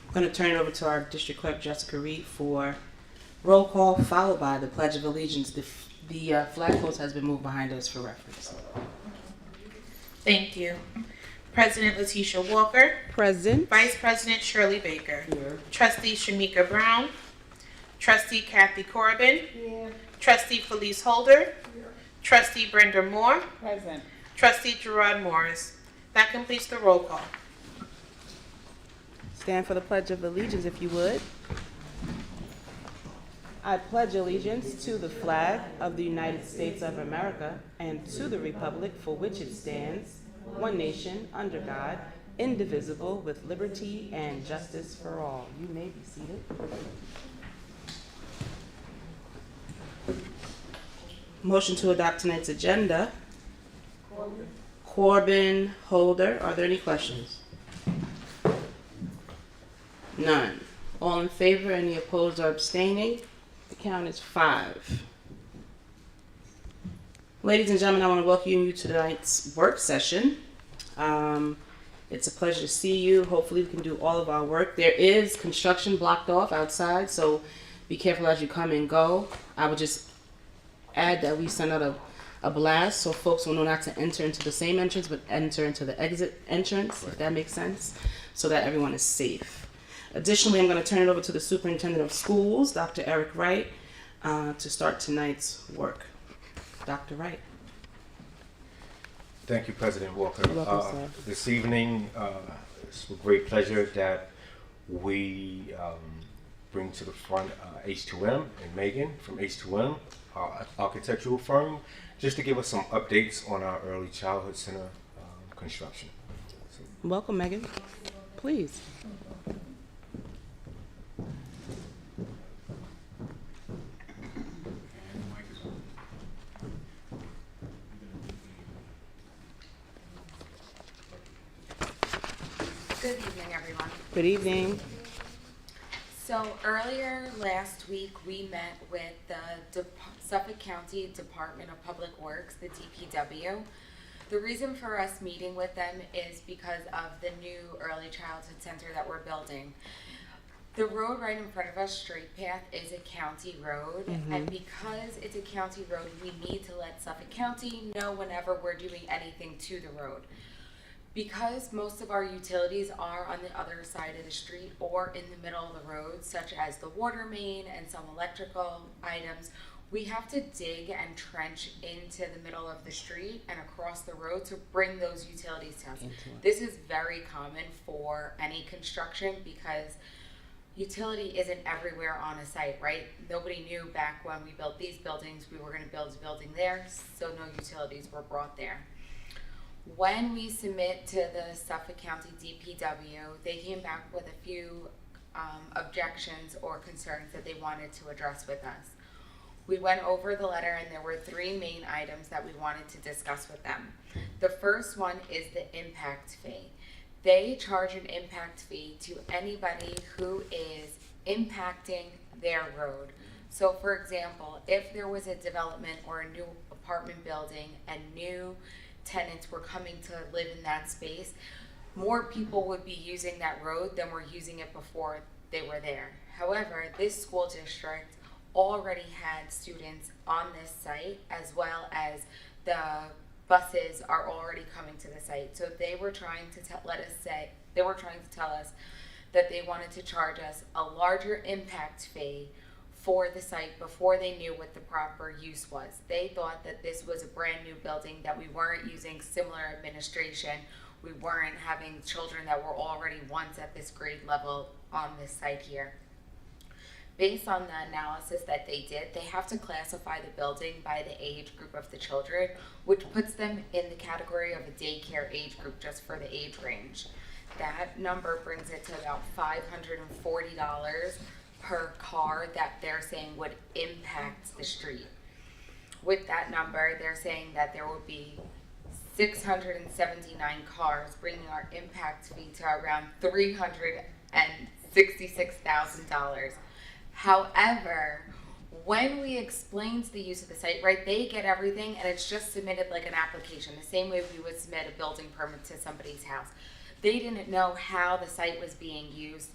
I'm going to turn it over to our District Clerk, Jessica Reed, for roll call, followed by the Pledge of Allegiance. The flag post has been moved behind us for reference. Thank you. President Letitia Walker. Present. Vice President Shirley Baker. Here. Trustee Shamika Brown. Trustee Kathy Corbin. Here. Trustee Felice Holder. Here. Trustee Brenda Moore. Present. Trustee Gerard Morris. That completes the roll call. Stand for the Pledge of Allegiance, if you would. I pledge allegiance to the flag of the United States of America and to the republic for which it stands, one nation, under God, indivisible, with liberty and justice for all. You may be seated. Motion to adopt tonight's agenda. Corbin, Holder. Are there any questions? None. All in favor? Any opposed or abstaining? The count is 5. Ladies and gentlemen, I want to welcome you to tonight's work session. It's a pleasure to see you. Hopefully we can do all of our work. There is construction blocked off outside, so be careful as you come and go. I would just add that we send out a blast so folks will know not to enter into the same entrance, but enter into the exit entrance, if that makes sense, so that everyone is safe. Additionally, I'm going to turn it over to the Superintendent of Schools, Dr. Eric Wright, to start tonight's work. Dr. Wright. Thank you, President Walker. Welcome, sir. This evening, it's with great pleasure that we bring to the front H2M and Megan from H2M, our architectural firm, just to give us some updates on our early childhood center construction. Welcome, Megan. Please. Good evening, everyone. Good evening. So earlier last week, we met with the Suffolk County Department of Public Works, the DPW. The reason for us meeting with them is because of the new early childhood center that we're building. The road right in front of us, Straight Path, is a county road, and because it's a county road, we need to let Suffolk County know whenever we're doing anything to the road. Because most of our utilities are on the other side of the street or in the middle of the road, such as the water main and some electrical items, we have to dig and trench into the middle of the street and across the road to bring those utilities to us. This is very common for any construction because utility isn't everywhere on a site, right? Nobody knew back when we built these buildings, we were going to build a building there, so no utilities were brought there. When we submit to the Suffolk County DPW, they came back with a few objections or concerns that they wanted to address with us. We went over the letter and there were three main items that we wanted to discuss with them. The first one is the impact fee. They charge an impact fee to anybody who is impacting their road. So for example, if there was a development or a new apartment building and new tenants were coming to live in that space, more people would be using that road than were using it before they were there. However, this school district already had students on this site, as well as the buses are already coming to the site. So they were trying to tell us that they wanted to charge us a larger impact fee for the site before they knew what the proper use was. They thought that this was a brand new building, that we weren't using similar administration, we weren't having children that were already once at this grade level on this site here. Based on the analysis that they did, they have to classify the building by the age group of the children, which puts them in the category of a daycare age group just for the age range. That number brings it to about $540 per car that they're saying would impact the street. With that number, they're saying that there will be 679 cars, bringing our impact fee to around $366,000. However, when we explained the use of the site, right, they get everything and it's just submitted like an application, the same way we would submit a building permit to somebody's house. They didn't know how the site was being used.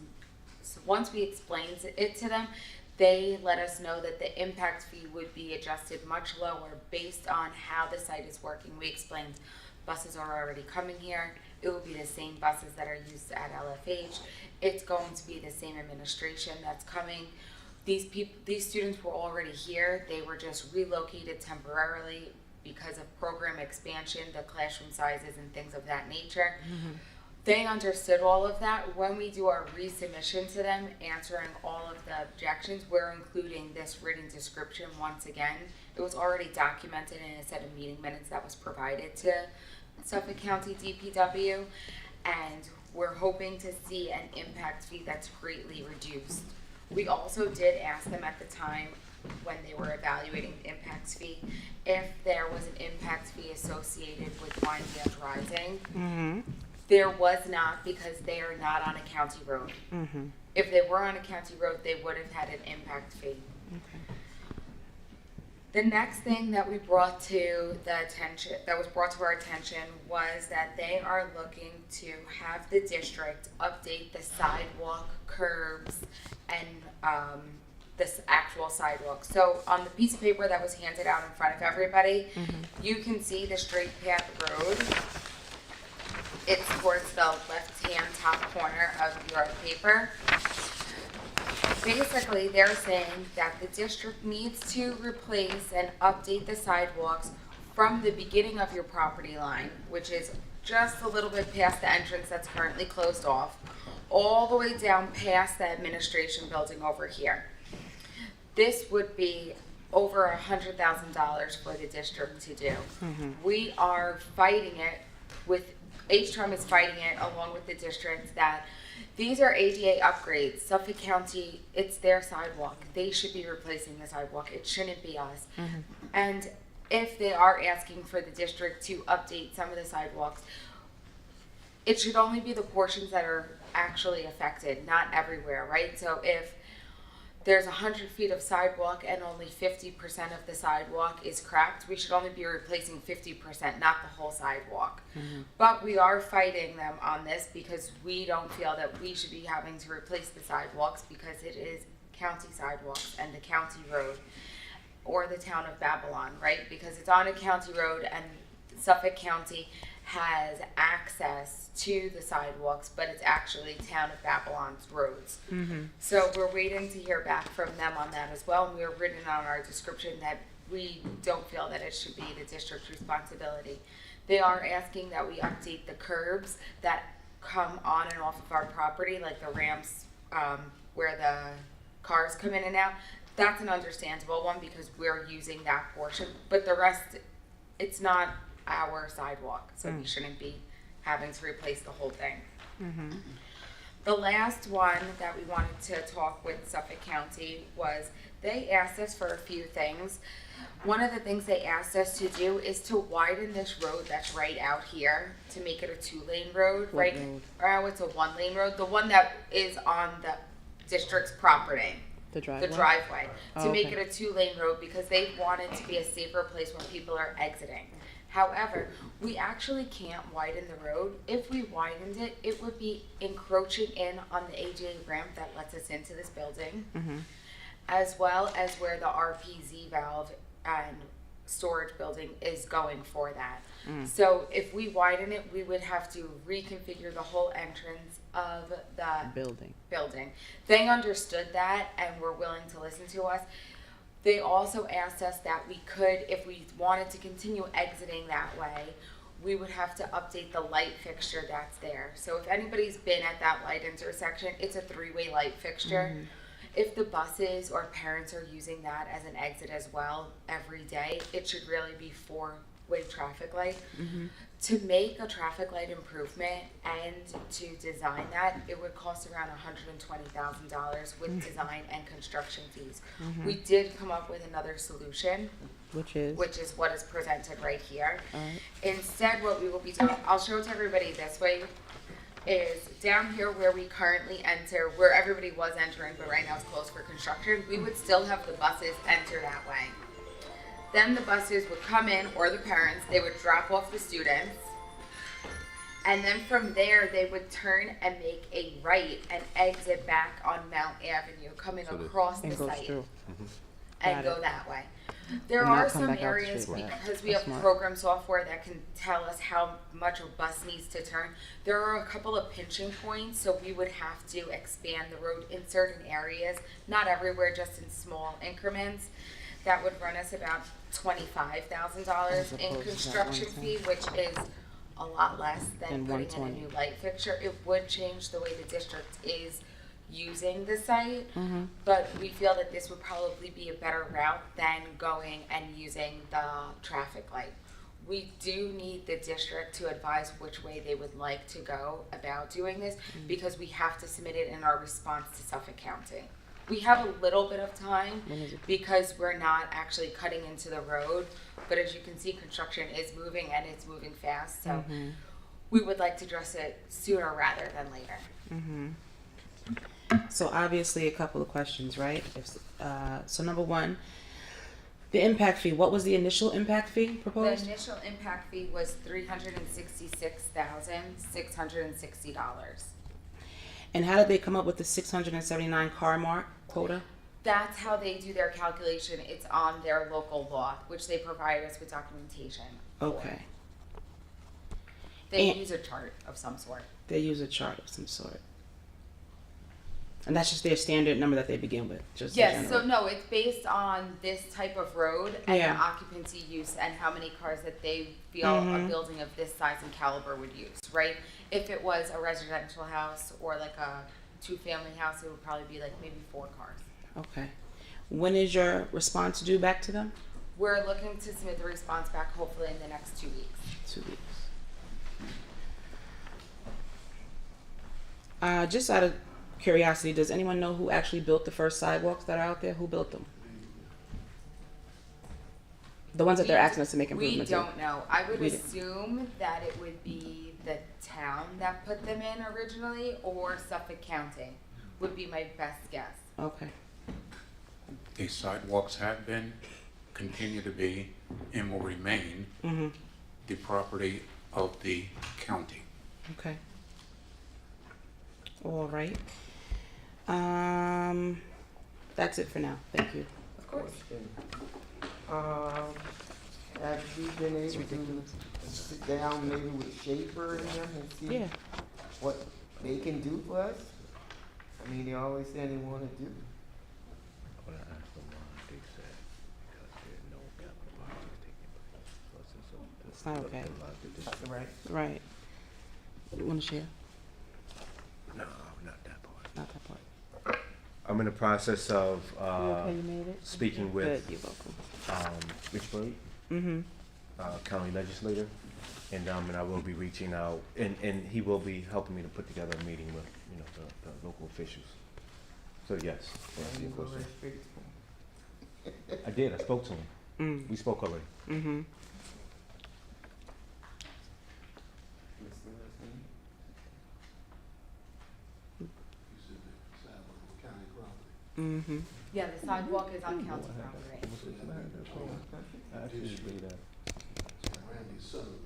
So once we explained it to them, they let us know that the impact fee would be adjusted much lower based on how the site is working. We explained buses are already coming here. It will be the same buses that are used at LFH. It's going to be the same administration that's coming. These students were already here. They were just relocated temporarily because of program expansion, the classroom sizes and things of that nature. They understood all of that. When we do our resubmission to them, answering all of the objections, we're including this written description once again. It was already documented in a set of meeting minutes that was provided to Suffolk County DPW, and we're hoping to see an impact fee that's greatly reduced. We also did ask them at the time when they were evaluating the impact fee if there was an impact fee associated with Wyandanch Rising. There was not, because they are not on a county road. If they were on a county road, they would have had an impact fee. The next thing that we brought to our attention was that they are looking to have the district update the sidewalk curbs and this actual sidewalk. So on the piece of paper that was handed out in front of everybody, you can see the Straight Path Road. It's towards the left-hand top corner of your paper. Basically, they're saying that the district needs to replace and update the sidewalks from the beginning of your property line, which is just a little bit past the entrance that's currently closed off, all the way down past the administration building over here. This would be over $100,000 for the district to do. We are fighting it with, H-Trum is fighting it along with the district that these are ADA upgrades. Suffolk County, it's their sidewalk. They should be replacing the sidewalk. It shouldn't be us. And if they are asking for the district to update some of the sidewalks, it should only be the portions that are actually affected, not everywhere, right? So if there's 100 feet of sidewalk and only 50% of the sidewalk is cracked, we should only be replacing 50%, not the whole sidewalk. But we are fighting them on this because we don't feel that we should be having to replace the sidewalks because it is county sidewalks and the county road or the town of Babylon, right? Because it's on a county road and Suffolk County has access to the sidewalks, but it's actually town of Babylon's roads. So we're waiting to hear back from them on that as well. And we have written on our description that we don't feel that it should be the district's responsibility. They are asking that we update the curbs that come on and off of our property, like the ramps where the cars come in and out. That's an understandable one because we're using that portion, but the rest, it's not our sidewalk, so we shouldn't be having to replace the whole thing. The last one that we wanted to talk with Suffolk County was they asked us for a few things. One of the things they asked us to do is to widen this road that's right out here to make it a 2-lane road, What right? road? Or it's a 1-lane road, the one that is on the district's property. The driveway? The driveway, to Oh, make okay. it a 2-lane road because they want it to be a safer place when people are exiting. However, we actually can't widen the road. If we widened it, it would be encroaching in on the ADA ramp that lets us into this building, as well as where the RPZ valve and storage building is going for that. So if we widen it, we would have to reconfigure the whole entrance of the building. They understood that and were willing to listen to us. They also asked us that we could, if we wanted to continue exiting that way, we would have to update the light fixture that's there. So if anybody's been at that light intersection, it's a 3-way light fixture. If the buses or parents are using that as an exit as well every day, it should really be 4-way traffic light. To make a traffic light improvement and to design that, it would cost around $120,000 with design and construction fees. We did come up with another solution, Which is? which is what is presented right here. Alright. Instead, what we will be doing, I'll show it to everybody this way, is down here where we currently enter, where everybody was entering, but right now it's closed for construction, we would still have the buses enter that way. Then the buses would come in, or the parents, they would drop off the students. And then from there, they would turn and make a right and exit back on Mount Avenue, coming across the And goes site through. and Got go it. that way. There And not are come some back out the areas, street. Right. because we That's have smart. program software that can tell us how much a bus needs to turn. There are a couple of pinching points, so we would have to expand the road in certain areas, not everywhere, just in small increments. That would run us about $25,000 As in opposed to that construction 110. fee, which is a lot less than Than putting in a 120. new light fixture. It would change the way the district is using the site, but we feel that this would probably be a better route than going and using the traffic light. We do need the district to advise which way they would like to go about doing this because we have to submit it in our response to Suffolk County. We have a little bit of time When is it? because we're not actually cutting into the road, but as you can see, construction is moving and it's moving fast, so we would like to address it sooner rather than later. So obviously a couple of questions, right? So number one, the impact fee. What was the initial impact fee The proposed? initial impact fee was $366,660. And how did they come up with the 679 car mark quota? That's how they do their calculation. It's on their local law, which they provide us with documentation. for. Okay. They And- use a chart of some sort. They use a chart of some sort. And that's just their standard number that they begin with, just in Yes, general. so no, it's based on this type of road and Yeah. the occupancy use and how many cars that they feel a building of this size and caliber would use, right? If it was a residential house or like a two-family house, it would probably be like maybe 4 cars. Okay. When is your response due back to them? We're looking to submit the response back hopefully in the next 2 weeks. 2 weeks. Just out of curiosity, does anyone know who actually built the first sidewalks that are out there? Who built them? The ones that they're asking us to make We improvements in. don't know. I would We don't. assume that it would be the town that put them in originally or Suffolk County would be my best guess. Okay. These sidewalks have been, continue to be, and will remain the property of the county. Okay. All right. That's it for now. Thank you. Of course. Have you been able to sit down maybe with Schaefer and them and see Yeah. what they can do for us? I mean, they always say they wanna do. When I asked them why, they said because there are no capital projects taking place. So It's not okay. That's right. Right. You want to share? No, not that part. Not that part. I'm in the process of You okay? You made it? speaking with Good. You're welcome. Rich Bird, Mm-hmm. county legislator, and I will be reaching out, and he will be helping me to put together a meeting with the local officials. So yes, to answer You your go question. right straight to 'em. I did. I spoke to him. Mm. We spoke already. Mm-hmm. Listen. Mm-hmm. Yeah, the sidewalk is on county property. Randy Sutherland,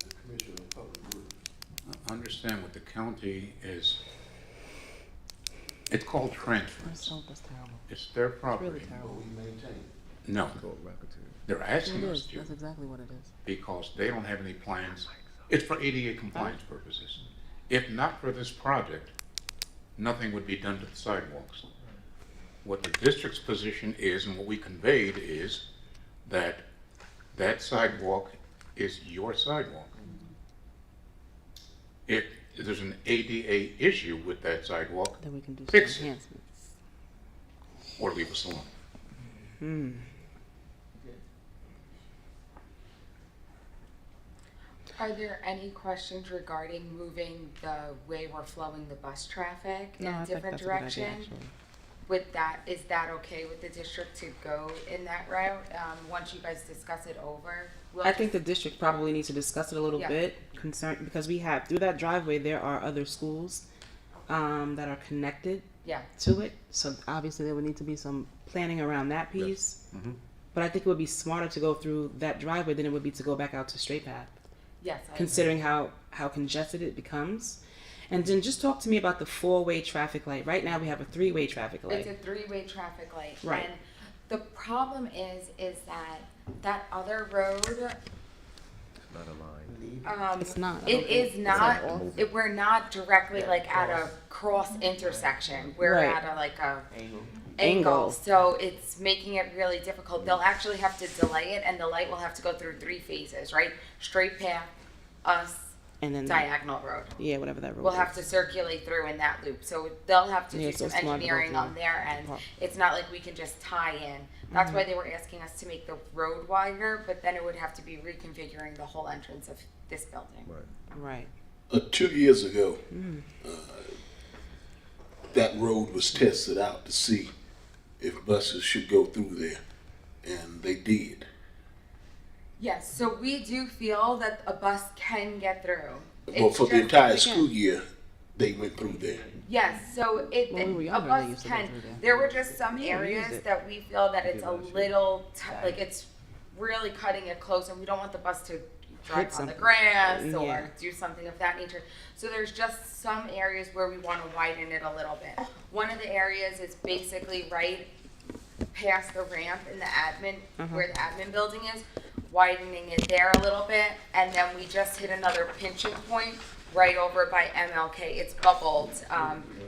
the Commissioner of Public Works. Understand what the county is, it's called transference. That's terrible. It's their Really property. But terrible. we maintain. No, they're asking It us is. to That's exactly what it is. because they don't have any plans. It's for ADA compliance purposes. If not for this project, nothing would be done to the sidewalks. What the district's position is and what we conveyed is that that sidewalk is your sidewalk. If there's an ADA issue with that sidewalk, Then we can do some Fix it. enhancements. or leave us alone. Hmm. Are there any questions regarding moving the way we're flowing the bus traffic in No, a I think different that's a good idea, direction? actually. Is that okay with the district to go in that route, once you guys discuss it over? We'll I think the district probably needs to discuss it a little Yeah. bit, because we have, through that driveway, there are other schools that are connected Yeah, to it. So obviously there would need to be some planning around that piece. Mhm. But I think it would be smarter to go through that driveway than it would be to go back out to Straight Path, yes, I agree. considering how congested it becomes. And then just talk to me about the 4-way traffic light. Right now we have a 3-way traffic light. It's a 3-way traffic light. Right. And the problem is that other road, Not a line. It's not. I it don't think. is not, off. we're not directly like at a cross intersection. We're Right. at a Angle. angle, so it's making it really difficult. They'll actually have to delay it, and the light will have to go through 3 phases, right? Straight path, us, And then diagonal road. yeah, whatever that road We'll is. have to circulate through in that loop, so they'll have to Yeah, do so some it's smart to go engineering through on their end. the park. It's not like we can just tie in. That's why they were asking us to make the road wider, but then it would have to be reconfiguring the whole entrance of this building. Right. 2 years ago, that road was tested out to see if buses should go through there, and they did. Yes, so we do feel that a bus can get through. But It's for the just- entire school year, they went through there. Yes, so When we were a younger, they bus used to go can, through there. there were just some Yeah, we used areas it. that we feel that it's Yeah, a last year. little, like it's really cutting it close and we don't want the bus to drive on the something. grass Yeah. or do something of that nature. So there's just some areas where we want to widen it a little bit. One of the areas is basically right past the ramp in the admin, where the admin building is, widening it there a little bit, and then we just hit another pinching point right over by MLK. It's bubbled,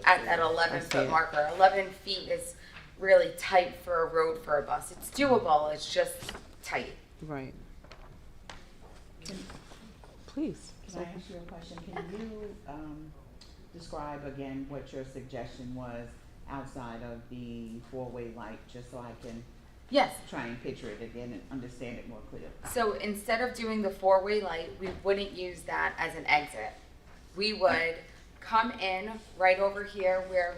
at that 11-foot marker. 11 feet is really tight for a road for a bus. It's doable, it's just tight. Right. Please. Can I ask you a question? Can you describe again what your suggestion was outside of the four-way light, just so I can Yes. try and picture it again and understand it more clearly? So instead of doing the four-way light, we wouldn't use that as an exit. We would come in right over here where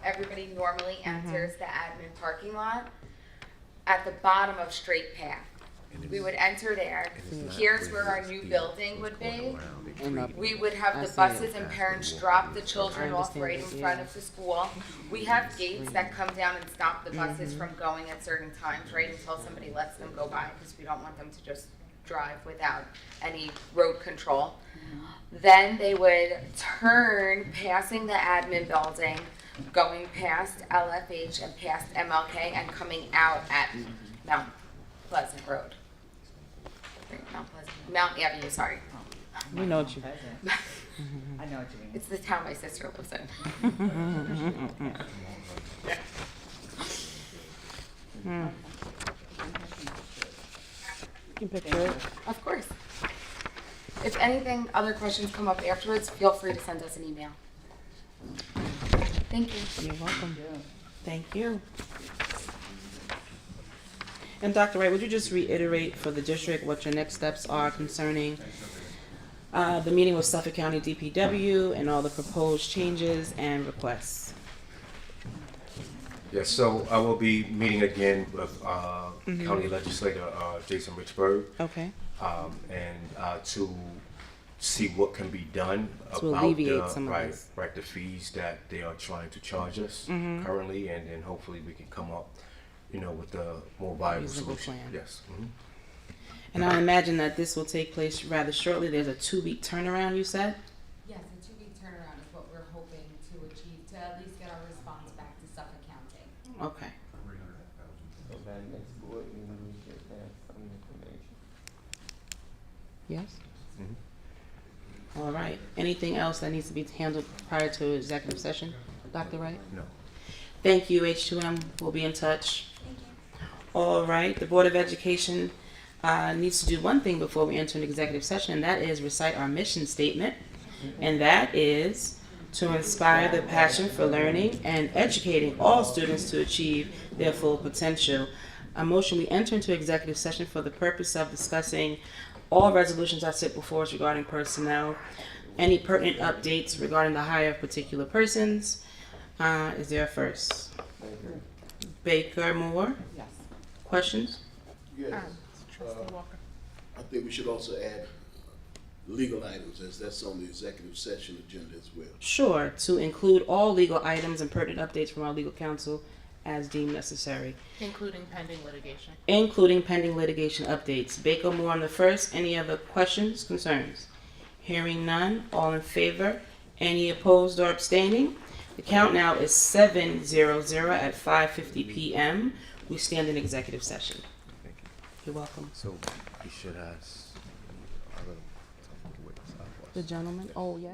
everybody normally enters the admin parking lot at the bottom of Straight Path. We would enter there. Here's where our new building would be. We would have the buses and parents drop the children off right in front of the school. We have gates that come down and stop the buses from going at certain times, right, until somebody lets them go by, because we don't want them to just drive without any road control. Then they would turn, passing the admin building, going past LFH and past MLK and coming out at Mount Pleasant Road. Mount Avenue, sorry. We know what you. I know what you mean. It's the town my sister lives in. You can picture it. Of course. If anything, other questions come up afterwards, feel free to send us an email. Thank you. You're welcome. Thank you. And Dr. Wright, would you just reiterate for the district what your next steps are concerning the meeting with Suffolk County DPW and all the proposed changes and requests? Yes, so I will be meeting again with County Legislator Jason Richburg, Okay. and to see what can be done To about alleviate some of right, this. right, the fees that they are trying to charge us currently, and then hopefully we can come up, with a more viable Reasonable solution. plan. Yes. And I imagine that this will take place rather shortly. There's a 2-week turnaround, you said? Yes, a 2-week turnaround is what we're hoping to achieve, to at least get our response back to Suffolk County. Okay. So that next board meeting, we should have some information. Yes? Mhm. All right. Anything else that needs to be handled prior to executive session, Dr. Wright? No. Thank you, H2M. We'll be in touch. Thank you. All right. The Board of Education needs to do one thing before we enter an executive session, and that is recite our mission statement. And that is to inspire the passion for learning and educating all students to achieve their full potential. A motion, we enter into executive session for the purpose of discussing all resolutions that sit before us regarding personnel, any pertinent updates regarding the hire of particular persons. Is there a first? Baker Moore, Yes. questions? Yes. I think we should also add legal items, as that's on the executive session agenda as well. Sure, to include all legal items and pertinent updates from our legal counsel as deemed necessary, Including pending litigation. including pending litigation updates. Baker Moore on the first. Any other questions, concerns? Hearing none, all in favor? Any opposed or abstaining? The count now is 7-0-0 at 5:50 p.m. We stand in executive session. Thank you. You're welcome. So we should ask. The gentleman? Oh, yes.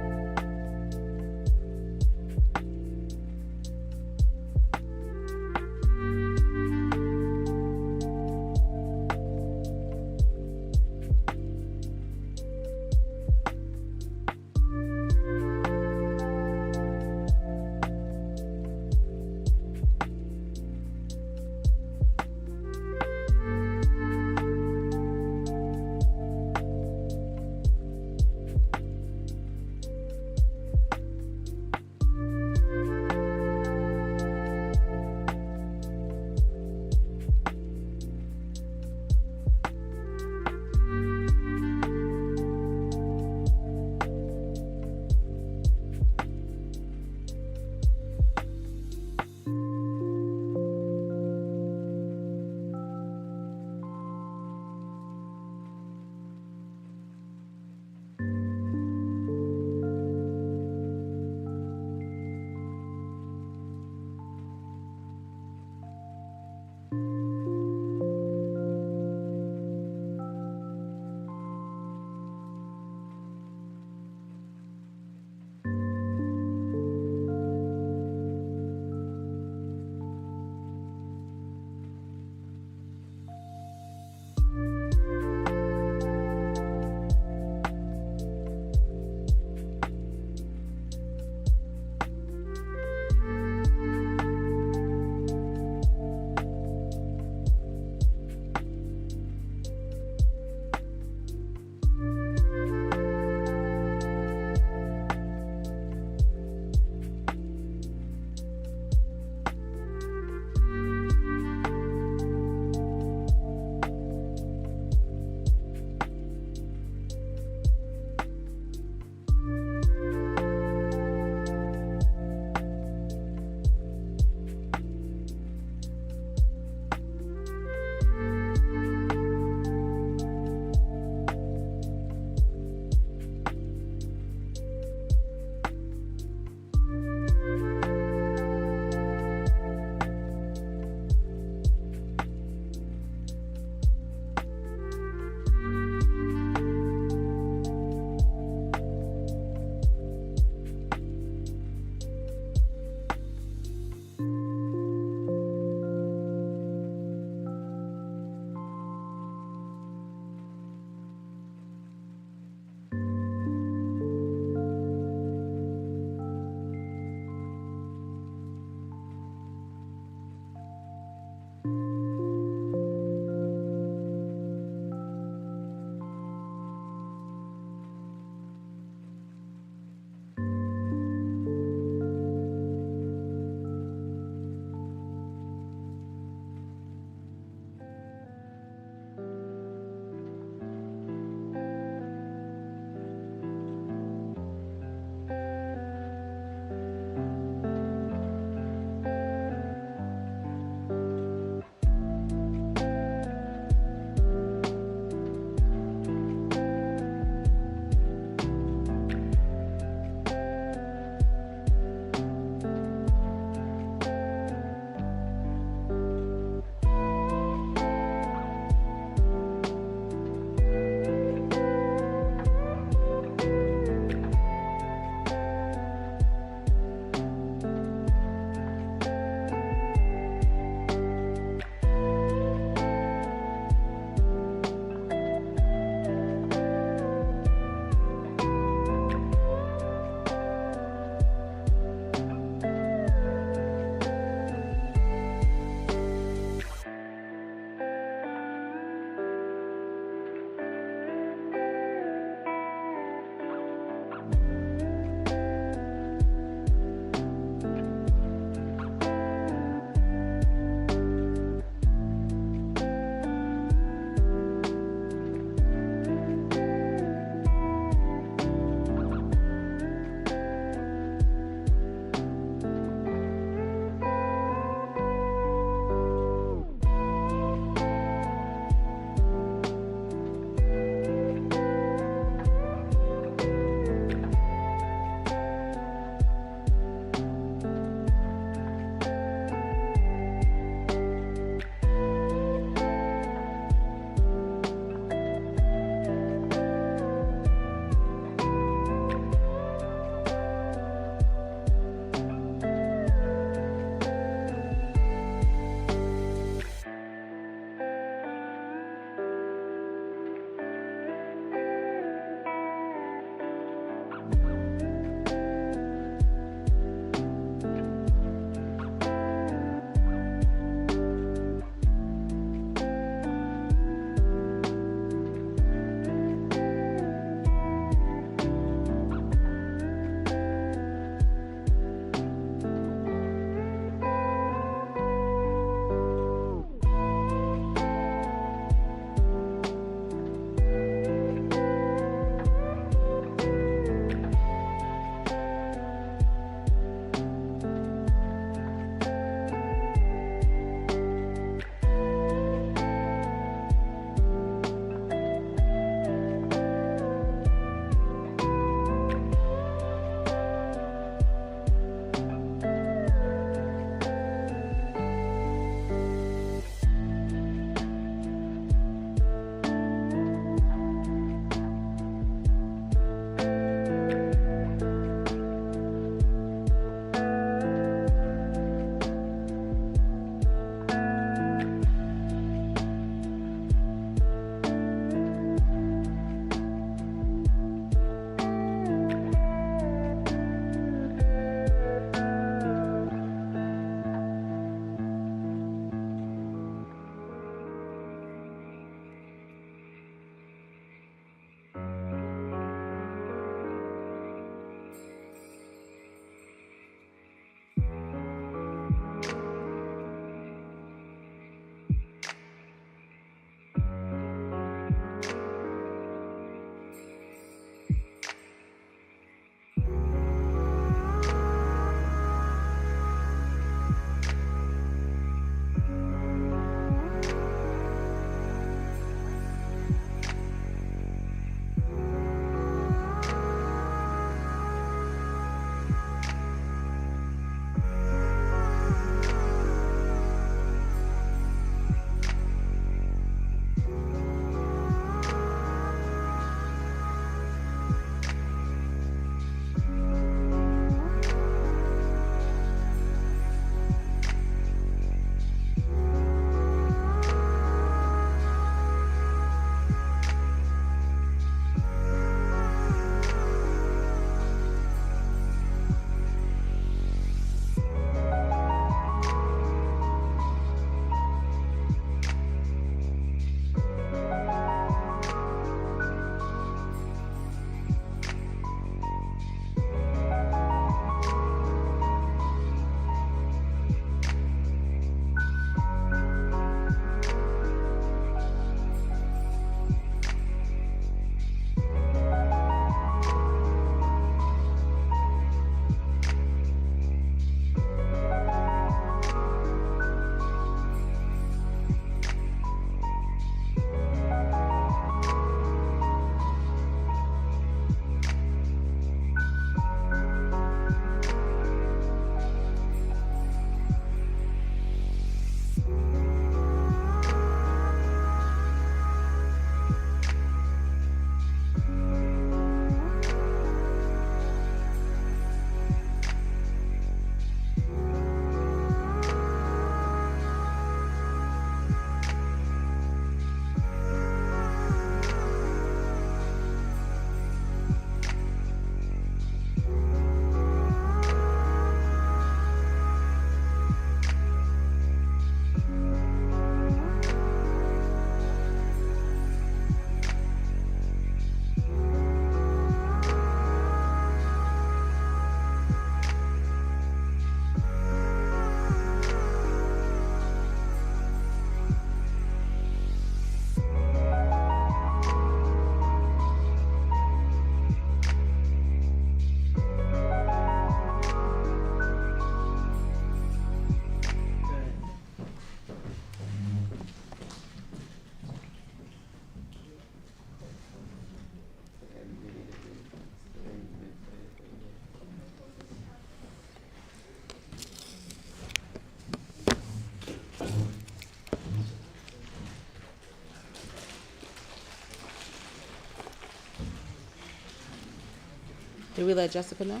Did we let Jessica know?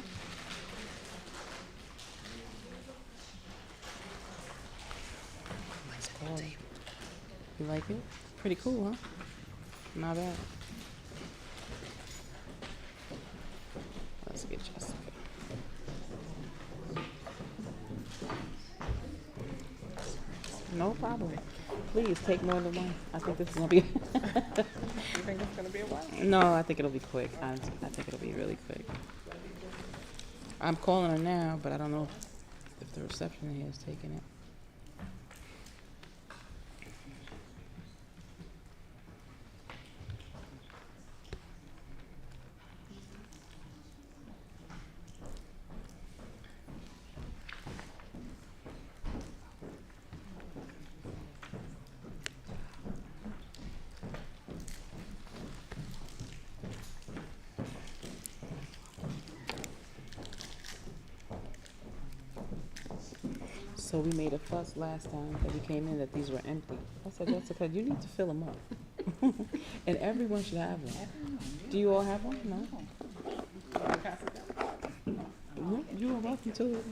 You like it? Pretty cool, huh? Not bad. Let's get Jessica. No problem. Please take more than one. I think this is gonna be. You think it's gonna be a while? No, I think it'll be quick. I think it'll be really quick. I'm calling her now, but I don't know if the reception here is taking it. So we made a fuss last time that we came in that these were empty. I said, Jessica, you need to fill them up. And everyone should have one. Do you all have one? No? You are welcome to it.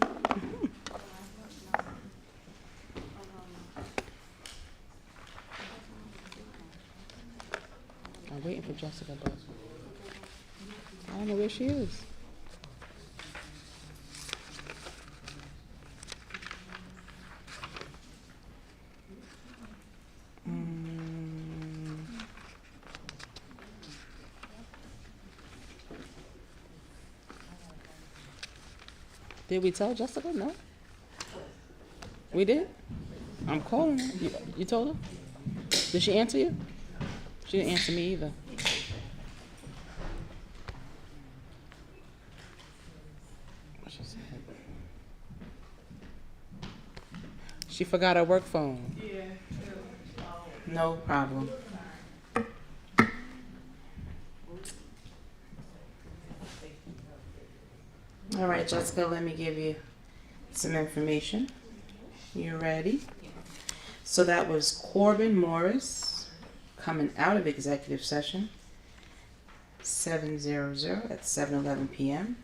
I'm waiting for Jessica, but I don't know where she is. Did we tell Jessica? No. We did? I'm calling her. You told her? Did she answer you? She didn't answer me either. What she said? She forgot her work phone. Yeah. No problem. All right, Jessica, let me give you some information. You ready? So that was Corbin Morris coming out of executive session, 7:00 at 7:11 p.m.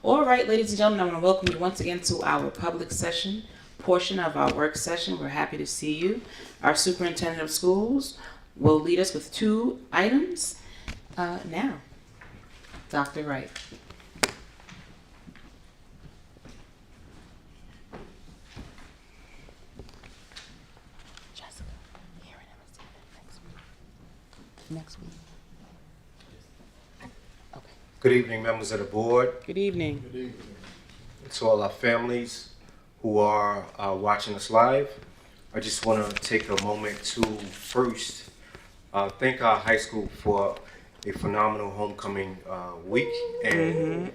All right, ladies and gentlemen, I want to welcome you once again to our public session portion of our work session. We're happy to see you. Our superintendent of schools will lead us with 2 items now. Dr. Wright. Jessica, here and next week. Okay. Good evening, members of the board. Good evening. Good evening. To all our families who are watching us live. I just want to take a moment to first thank our high school for a phenomenal homecoming week and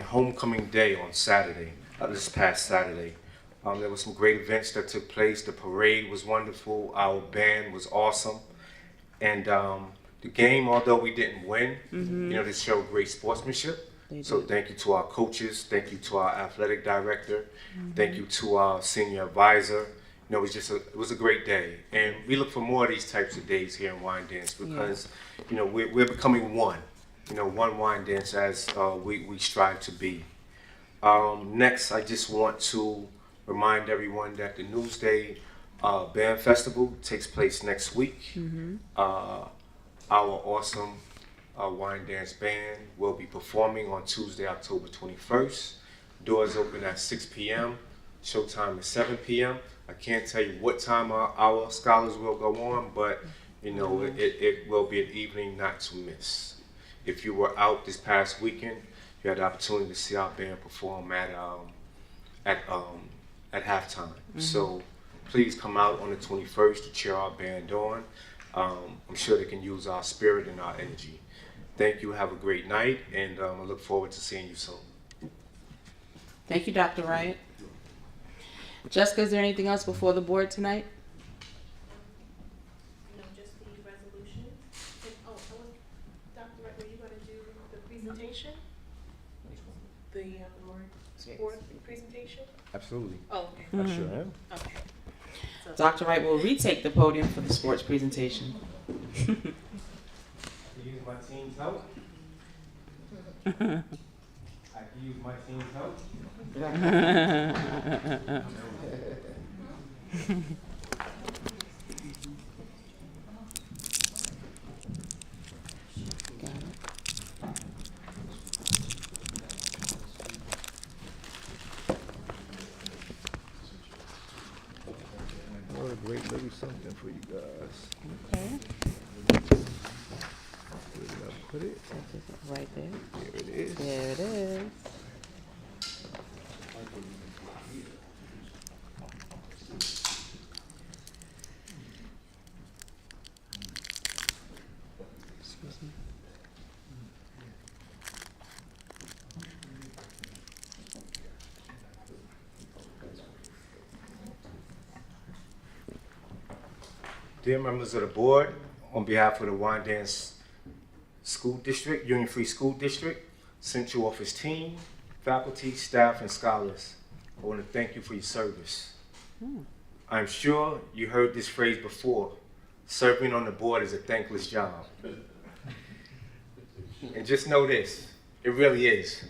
homecoming day on Saturday, this past Saturday. There were some great events that took place. The parade was wonderful. Our band was awesome. And the game, although we didn't win, they showed great sportsmanship. So thank you to our coaches. Thank you to our athletic director. Thank you to our senior advisor. It was a great day. And we look for more of these types of days here in Wyandanch because, we're becoming one. One Wyandanch as we strive to be. Next, I just want to remind everyone that the Newsday Band Festival takes place next week. Our awesome Wyandanch band will be performing on Tuesday, October 21st. Doors open at 6 p.m. Showtime is 7 p.m. I can't tell you what time our scholars will go on, but it will be an evening not to miss. If you were out this past weekend, you had the opportunity to see our band perform at halftime. So please come out on the 21st to cheer our band on. I'm sure they can use our spirit and our energy. Thank you. Have a great night, and I look forward to seeing you soon. Thank you, Dr. Wright. Jessica, is there anything else before the board tonight? No, just the resolution. Dr. Wright, were you going to do the presentation? The board presentation? Absolutely. Oh, okay. I sure am. Okay. So Dr. Wright will retake the podium for the sports presentation. Use my team's help. I can use my team's help. What a great little something for you guys. Okay. Where did I put it? Right there. There it is. There it is. Excuse me. Dear members of the board, on behalf of the Wyandanch School District, Union Free School District, Central Office team, faculty, staff, and scholars, I want to thank you for your service. I'm sure you heard this phrase before, serving on the board is a thankless job. And just know this, it really is.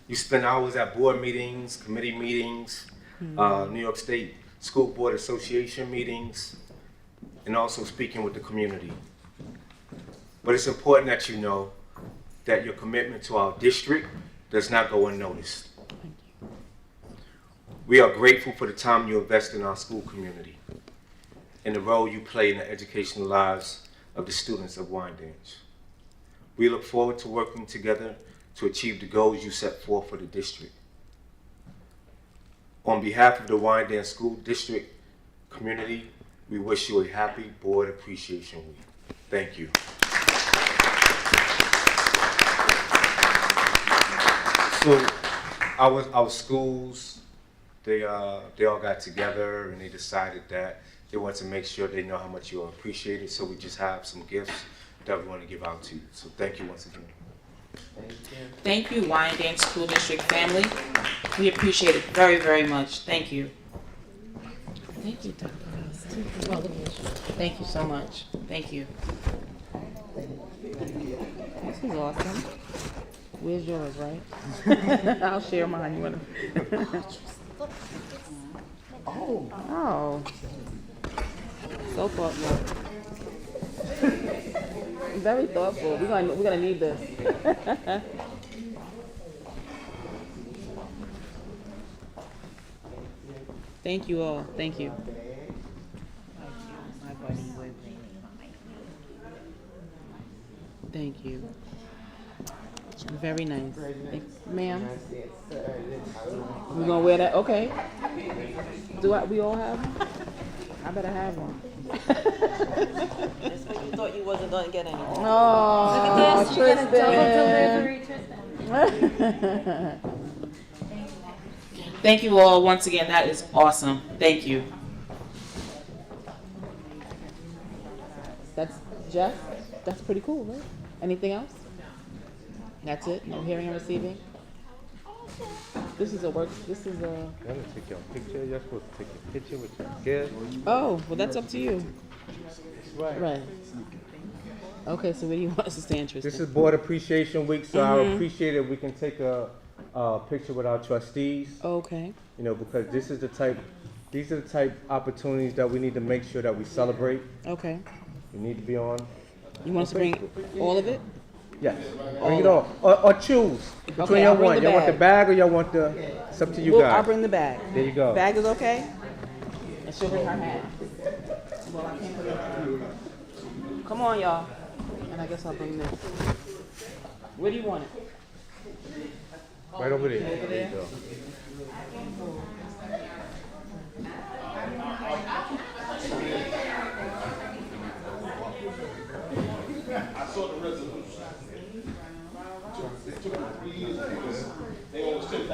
You spend hours at board meetings, committee meetings, New York State School Board Association meetings, and also speaking with the community. But it's important that you know that your commitment to our district does not go unnoticed. We are grateful for the time you invest in our school community and the role you play in the educational lives of the students of Wyandanch. We look forward to working together to achieve the goals you set forth for the district. On behalf of the Wyandanch School District community, we wish you a happy Board Appreciation Week. Thank you. So, our schools, they all got together and they decided that they want to make sure they know how much you are appreciated. So we just have some gifts that we want to give out to you. So thank you once again. Thank you, Wyandanch School District family. We appreciate it very, very much. Thank you. Thank you, Dr. House. Thank you so much. Thank you. This is awesome. Where's yours, right? I'll share mine. You wanna? Oh. So thoughtful. Very thoughtful. We're gonna need this. Thank you all. Thank you. Thank you. Very nice. Ma'am? We're gonna wear that? Okay. We all have one? I better have one. That's when you thought you wasn't gonna get anything. Oh, Tristan. Thank you all once again. That is awesome. Thank you. That's Jeff. That's pretty cool, right? Anything else? That's it? No hearing and receiving? This is a. Y'all gonna take your picture. You're supposed to take a picture with your gift. Oh, well, that's up to you. Right. Right. Okay, so where do you want us to stand, Tristan? This is Board Appreciation Week, so I appreciate it. We can take a picture with our trustees. Okay. You know, because these are the type opportunities that we need to make sure that we celebrate. Okay. We need to be on. You want us to bring all of it? Yes. Bring it on. Or choose between Okay, y'all I'll bring want. the Y'all want the bag. bag or y'all want the? It's up to you I'll guys. bring the bag. There you go. Bag is okay? And she'll bring her hat. Well, I can't put it. Come on, y'all. And I guess I'll bring this. Where do you want it? Right over there. There you go. I saw the resolution. It took them 3 years to do this. They owe us $10,000.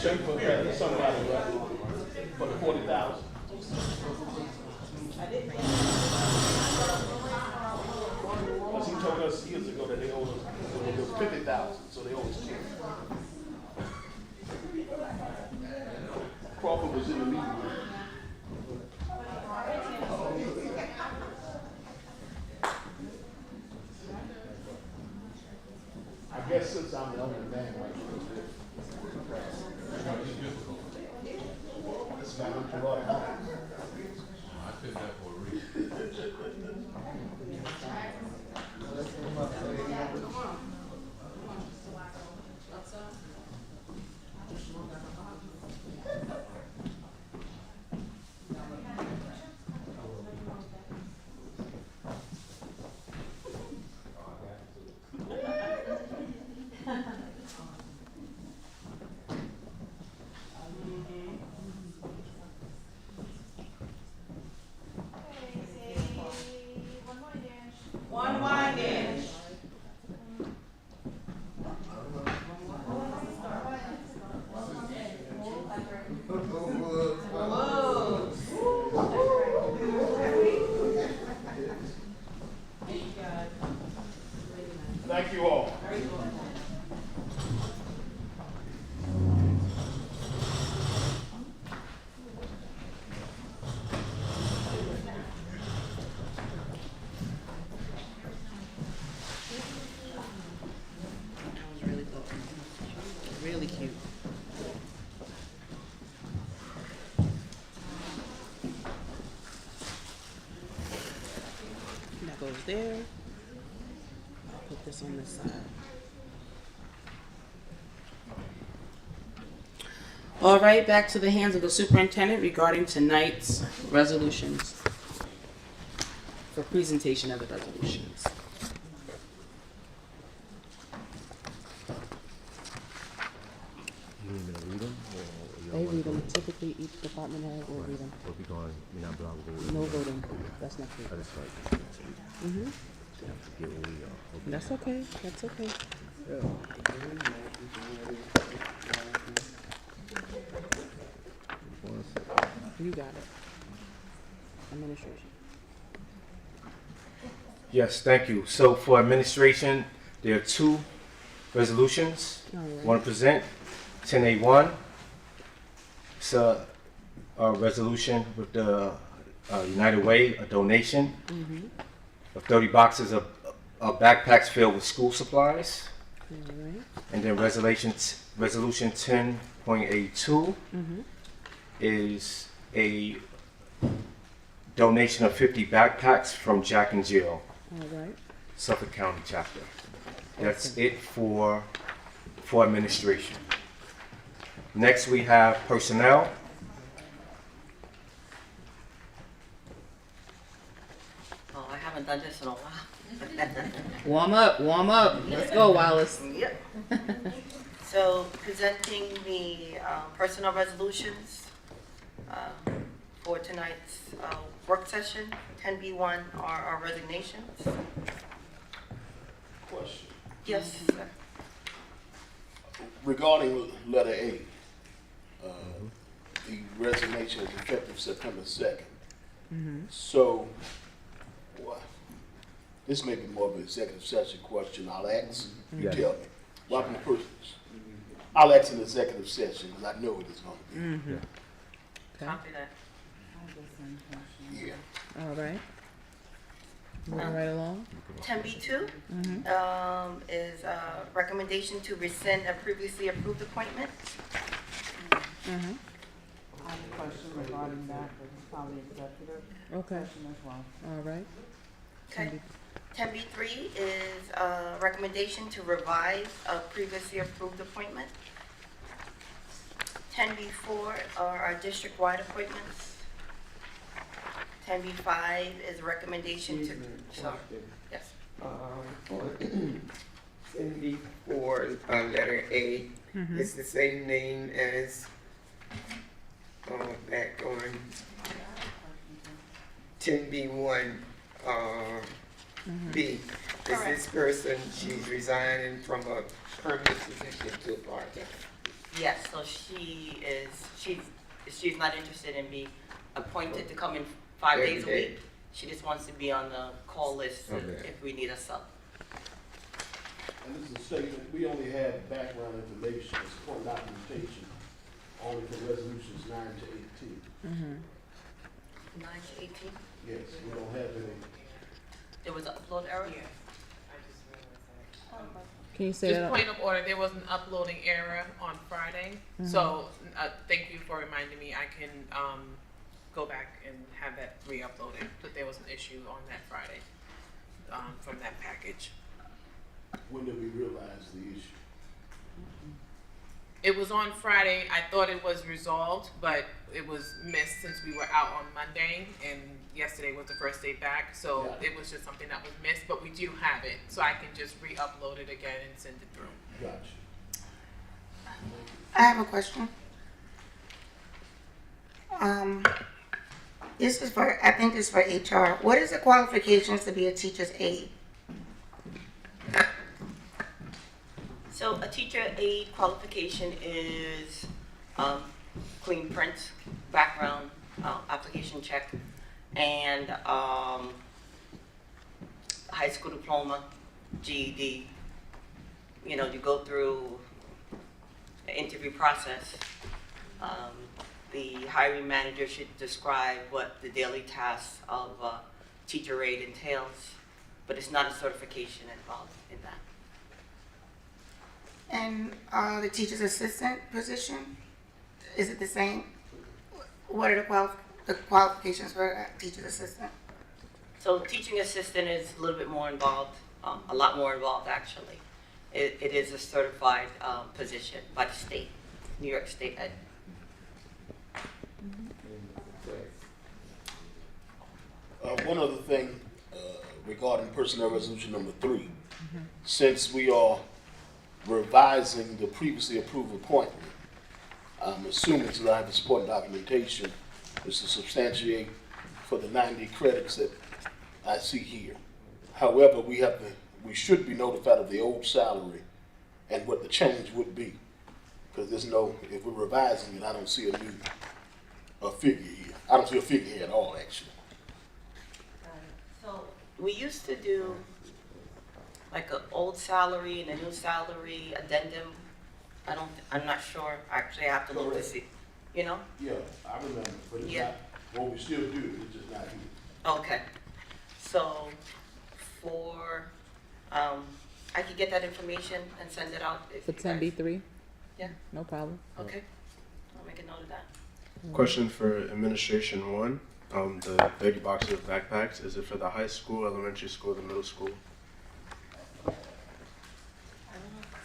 Shame for that, somebody, right? For the 40,000. Because he told us years ago that they owed us 50,000, so they owe us 10. I did that for a reason. One Wyandanch. Thank you all. That was really cool. Really cute. That goes there. I'll put this on this side. All right, back to the hands of the superintendent regarding tonight's resolutions. For presentation of the resolutions. You need me to read them, or you They read them. Typically, each department head will read them. Or if you're going, you're not blocking. No voting. That's not true. I just like, Mm-hmm. forget where we are. Okay. That's okay. That's okay. You got it. Administration. Yes, thank you. So for administration, there are two resolutions. All right. Want to present 10A1. It's a resolution with the United Way, a donation of 30 boxes of backpacks filled with school supplies. All right. And then resolution 10.82 is a donation of 50 backpacks from Jack and Jill, All right. Suffolk County chapter. That's it for administration. Next we have personnel. Oh, I haven't done this in a while. Warm up. Warm up. Let's go, Wallace. Yep. So presenting the personnel resolutions for tonight's work session. 10B1 are our resignations. Question. Yes, sir. Regarding letter A, the resignation is effective September 2nd. So, this may be more of an executive session question. I'll ask, you Yes. tell me. Welcome to persons. I'll ask in executive session because I know what it's going to be. Okay. Copy that. Yeah. All right. Moving right along. 10B2 is a recommendation to rescind a previously approved appointment. I have a question regarding that, but it's probably executive Okay. session as well. All right. Okay. 10B3 is a recommendation to revise a previously approved appointment. 10B4 are our district-wide appointments. 10B5 is a recommendation to, sorry, yes. For letter A, it's the same name as back on 10B1 B. Is this person, she's resigning from a permanent position to a part-time? Yes, so she's not interested in being appointed to come in 5 days a Every day. week. She just wants to be on the call list Okay. if we need a sub. And this is a statement, we only have background information, support documentation, only for resolutions 9 to 18. 9 to 18, Yes, we don't have any. there was an upload error? Can you say Just that? point of order, there was an uploading error on Friday, so, thank you for reminding me, I can, go back and have that re-uploaded, that there was an issue on that Friday, from that package. When did we realize the issue? It was on Friday, I thought it was resolved, but it was missed since we were out on Monday, and yesterday was the first day back, so Yeah. it was just something that was missed, but we do have it, so I can just re-upload it again and send it through. Gotcha. I have a question. This is for, I think this is for HR. What is the qualifications to be a teacher's aide? So a teacher aide qualification is clean prints, background, application check, and high school diploma, GED. You know, you go through the interview process. The hiring manager should describe what the daily tasks of teacher aide entails, but it's not a certification involved in that. And the teacher's assistant position, is it the same? What are the qualifications for a teacher's assistant? So teaching assistant is a little bit more involved, a lot more involved actually. It is a certified position by the state, New York State Ed. One other thing regarding personnel resolution number 3. Since we are revising the previously approved appointment, I'm assuming, since I have the supporting documentation, is to substantiate for the 90 credits that I see here. However, we should be notified of the old salary and what the change would be. Because there's no, if we're revising it, I don't see a figure here. I don't see a figure here at all, actually. So we used to do like an old salary and a new salary addendum. I'm not sure. Actually, I have to look to see. You know? Yeah, I remember, but it's Yeah. not, what we still do, it's just not here. Okay. So for, I could get that information and send it out. If For you guys- 10B3? Yeah. No problem. Okay. I'll make a note of that. Question for administration 1. The big box of backpacks, is it for the high school, elementary school, the middle school?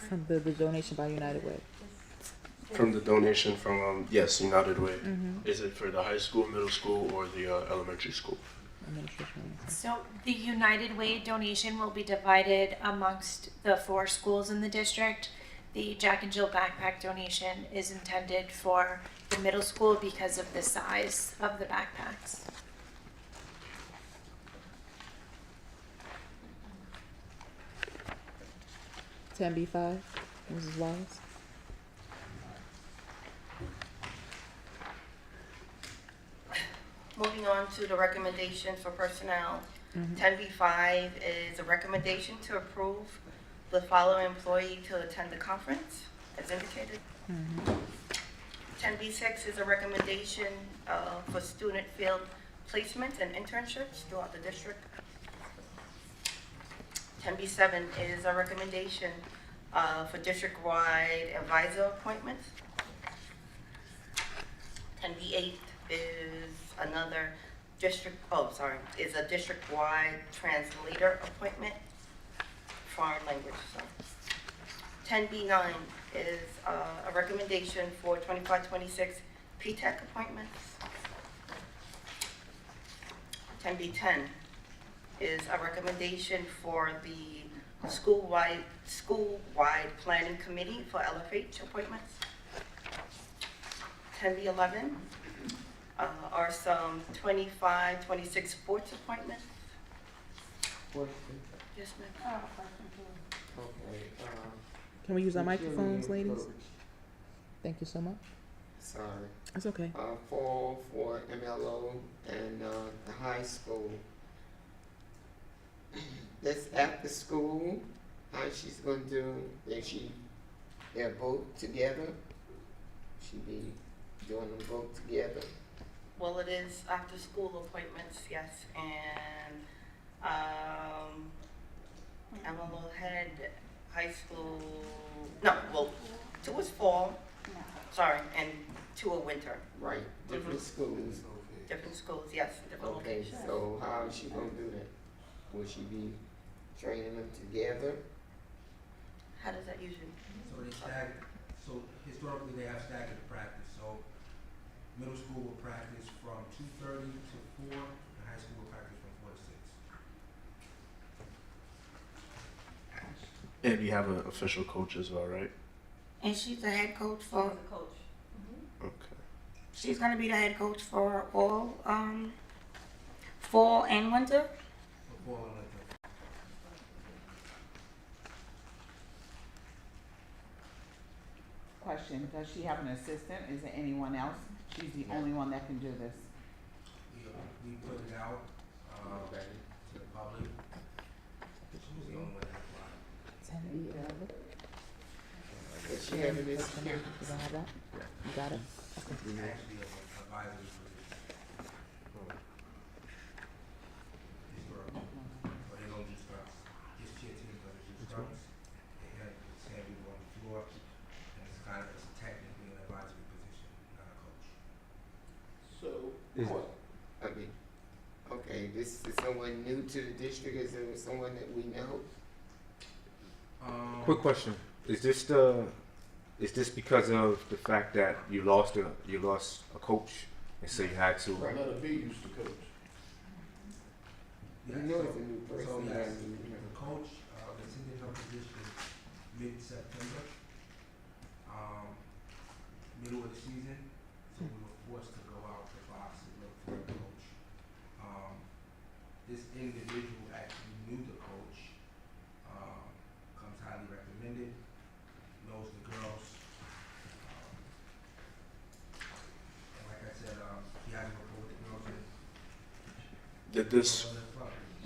From the donation by United Way. From the donation from, yes, United Way. Is it for the high school, middle school, or the elementary school? Administration. So the United Way donation will be divided amongst the 4 schools in the district. The Jack and Jill backpack donation is intended for the middle school because of the size of the backpacks. $10B5, Mrs. Wallace. Moving on to the recommendations for personnel. 10B5 is a recommendation to approve the following employee to attend the conference as indicated. 10B6 is a recommendation for student field placements and internships throughout the district. 10B7 is a recommendation for district-wide advisor appointments. 10B8 is another is a district-wide translator appointment, foreign language. 10B9 is a recommendation for 25-26 P-TECH appointments. 10B10 is a recommendation for the school-wide planning committee for LFH appointments. 10B11 are some 25-26 sports appointments. Yes, ma'am. Okay, Can we use our Material microphones, ladies? coach. Thank you so much. Sorry. That's okay. For MLO and the high school. This after school, how she's gonna do, they're both together? She be doing them both together? Well, it is after school appointments, yes, and I'm a little head high school, no, well, 2 is fall, sorry, and 2 are winter. Right, different schools. Different schools, yes, different Okay, locations. so how is she gonna do that? Will she be training them together? How does that usually? So they stagger, so historically they have staggered practice, so middle school will practice from 2:30 to 4, and high school will practice from 4 to 6. And you have an official coach as well, right? And she's the head coach for, Coach. Okay. she's gonna be the head coach for all, fall and winter? For fall and winter. Question, does she have an assistant? Is there anyone else? She's the only one that can do this. We put it out, to the public. She was the only one that applied. Does she have an assistant? Actually, an advisory position. Historical. So they don't just, just cheer team, but it's just starts. They have Sandy on the floor, and it's kind of, it's technically an advisory position, not a coach. So, I mean, okay, this is someone new to the district, is there someone that we know? Quick question: is this because of the fact that you lost a coach, and so you had to? Letter B used to coach. We know it's a new person, So but yes, I mean, you know. the coach rescinded her position mid-September, middle of the season, so we were forced to go out the box and look for a coach. This individual actually knew the coach, comes highly recommended, knows the girls. And like I said, he has a rapport with the girls and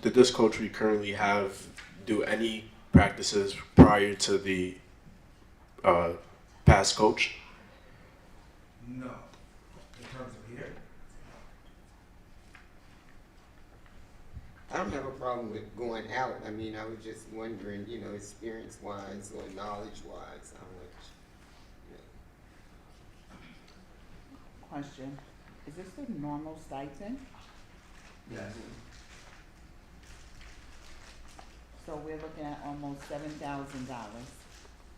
Did this coach we currently have do any practices prior to the past coach? no, in terms of here. I don't have a problem with going out. I mean, I was just wondering, you know, experience-wise or knowledge-wise, how much, you know. Question, is this the normal stipend? Yes. So we're looking at almost $7,000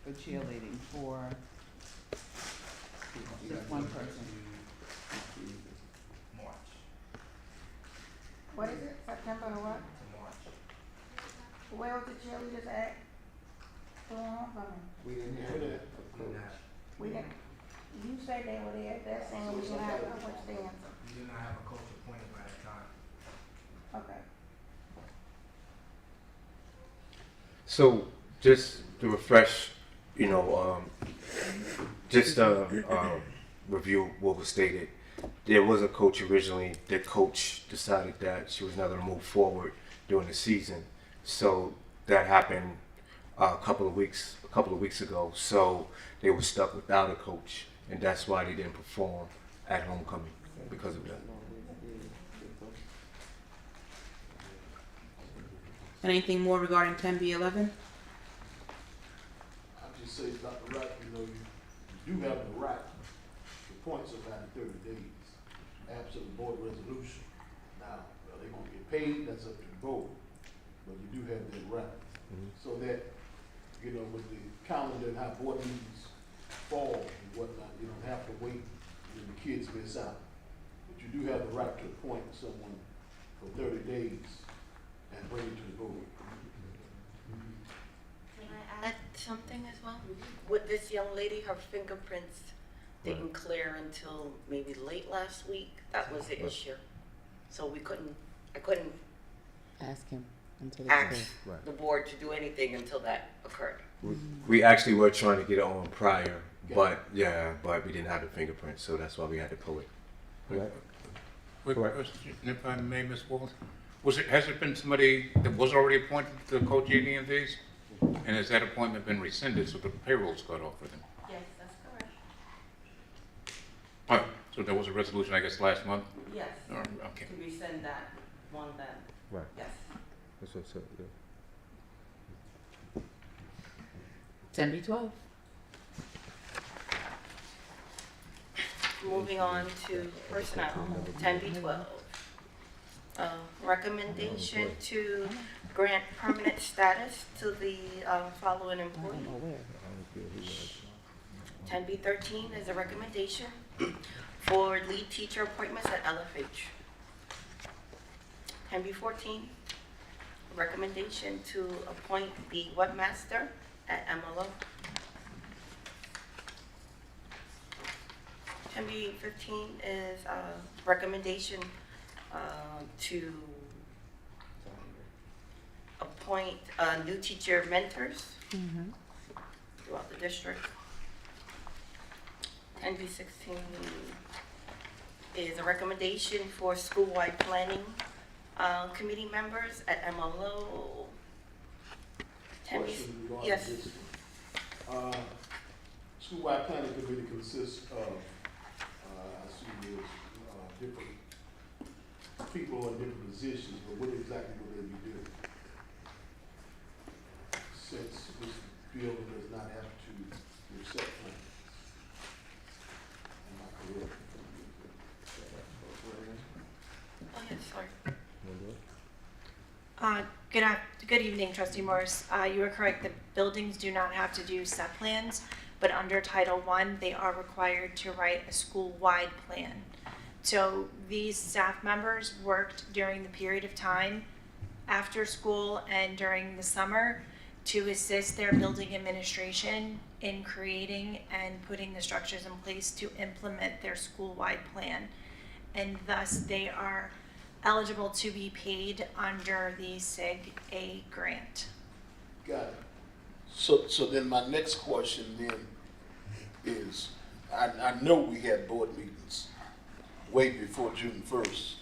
for cheerleading for just one person. March What is it, September or what? to March. Where was the cheerleaders at? Doing homecoming? We didn't have a coach. We didn't, you say they were there, they're saying we didn't have a coach there. We did not have a coach appointed by that time. Okay. So just to refresh, just review what was stated. There was a coach originally. The coach decided that she was not going to move forward during the season. So that happened a couple of weeks ago. So they were stuck without a coach, and that's why they didn't perform at homecoming because of that. Anything more regarding 10B11? I just say, Dr. Wright, you do have the right to appoint somebody 30 days, absent board resolution. Now, they're gonna get paid, that's up to the board, but you do have that right. So that, with the calendar and how board meetings fall and whatnot, you don't have to wait when the kids miss out. But you do have the right to appoint someone for 30 days and bring it to the board. Can I add something as well? With this young lady, her fingerprints didn't clear until maybe late last week. That was the issue. So I couldn't Ask him until ask Right. the board to do anything until that occurred. We actually were trying to get it on prior, but we didn't have the fingerprints, so that's why we had to pull it. Quick question, if I may, Ms. Walls. Has it been somebody that was already appointed to coach any of these? And has that appointment been rescinded so the payroll's got off for them? Yes, that's correct. Oh, so there was a resolution, I guess, last month? Yes. Okay. To rescind that one then. Right. Yes. That's what I said, yeah. 10B12. Moving on to personnel, 10B12. Recommendation to grant permanent status to the following employee. 10B13 is a recommendation for lead teacher appointments at LFH. 10B14, recommendation to appoint the webmaster at MLO. 10B15 is a recommendation to appoint new teacher mentors throughout the district. 10B16 is a recommendation for school-wide planning committee members at MLO. 10B, Question regarding yes. this. School-wide planning committee consists of, I see there's different people in different positions, but what exactly will they be doing? Since this building does not have to set plans. Am I correct? Oh, yes, sorry. Good evening, Trustee Morris. You are correct, the buildings do not have to do set plans, but under Title I, they are required to write a school-wide plan. So these staff members worked during the period of time after school and during the summer to assist their building administration in creating and putting the structures in place to implement their school-wide plan. And thus, they are eligible to be paid under the SIG-A grant. Got it. So then my next question then is, I know we had board meetings way before June 1st,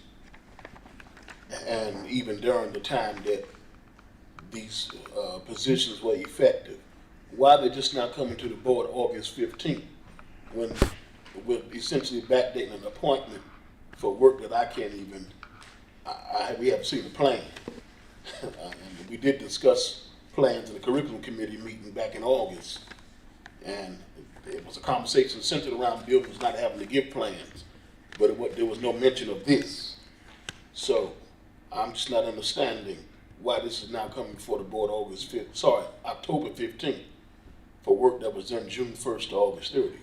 and even during the time that these positions were effective. Why they just now coming to the board August 15th, when we're essentially backdating an appointment for work that I can't even, we haven't seen a plan. And we did discuss plans in the curriculum committee meeting back in August, and it was a conversation centered around buildings not having to give plans, but there was no mention of this. So I'm just not understanding why this is now coming before the board October 15th for work that was done June 1st to August 30th.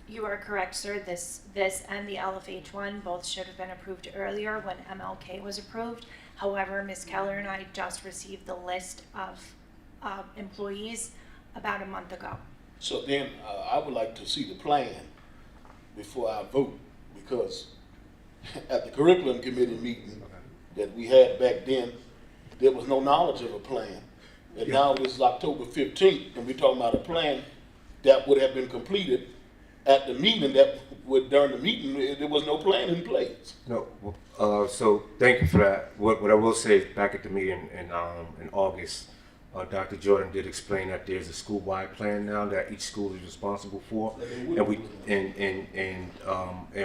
You are correct, sir. This and the LFH one both should have been approved earlier when MLK was approved. However, Ms. Keller and I just received the list of employees about a month ago. So then I would like to see the plan before I vote, because at the curriculum committee meeting that we had back then, there was no knowledge of a plan. And now this is October 15th, and we're talking about a plan that would have been completed at the meeting during the meeting, there was no plan in place. No, so thank you for that. What I will say is back at the meeting in August, Dr. Jordan did explain that there's a school-wide plan now that each school is responsible for, and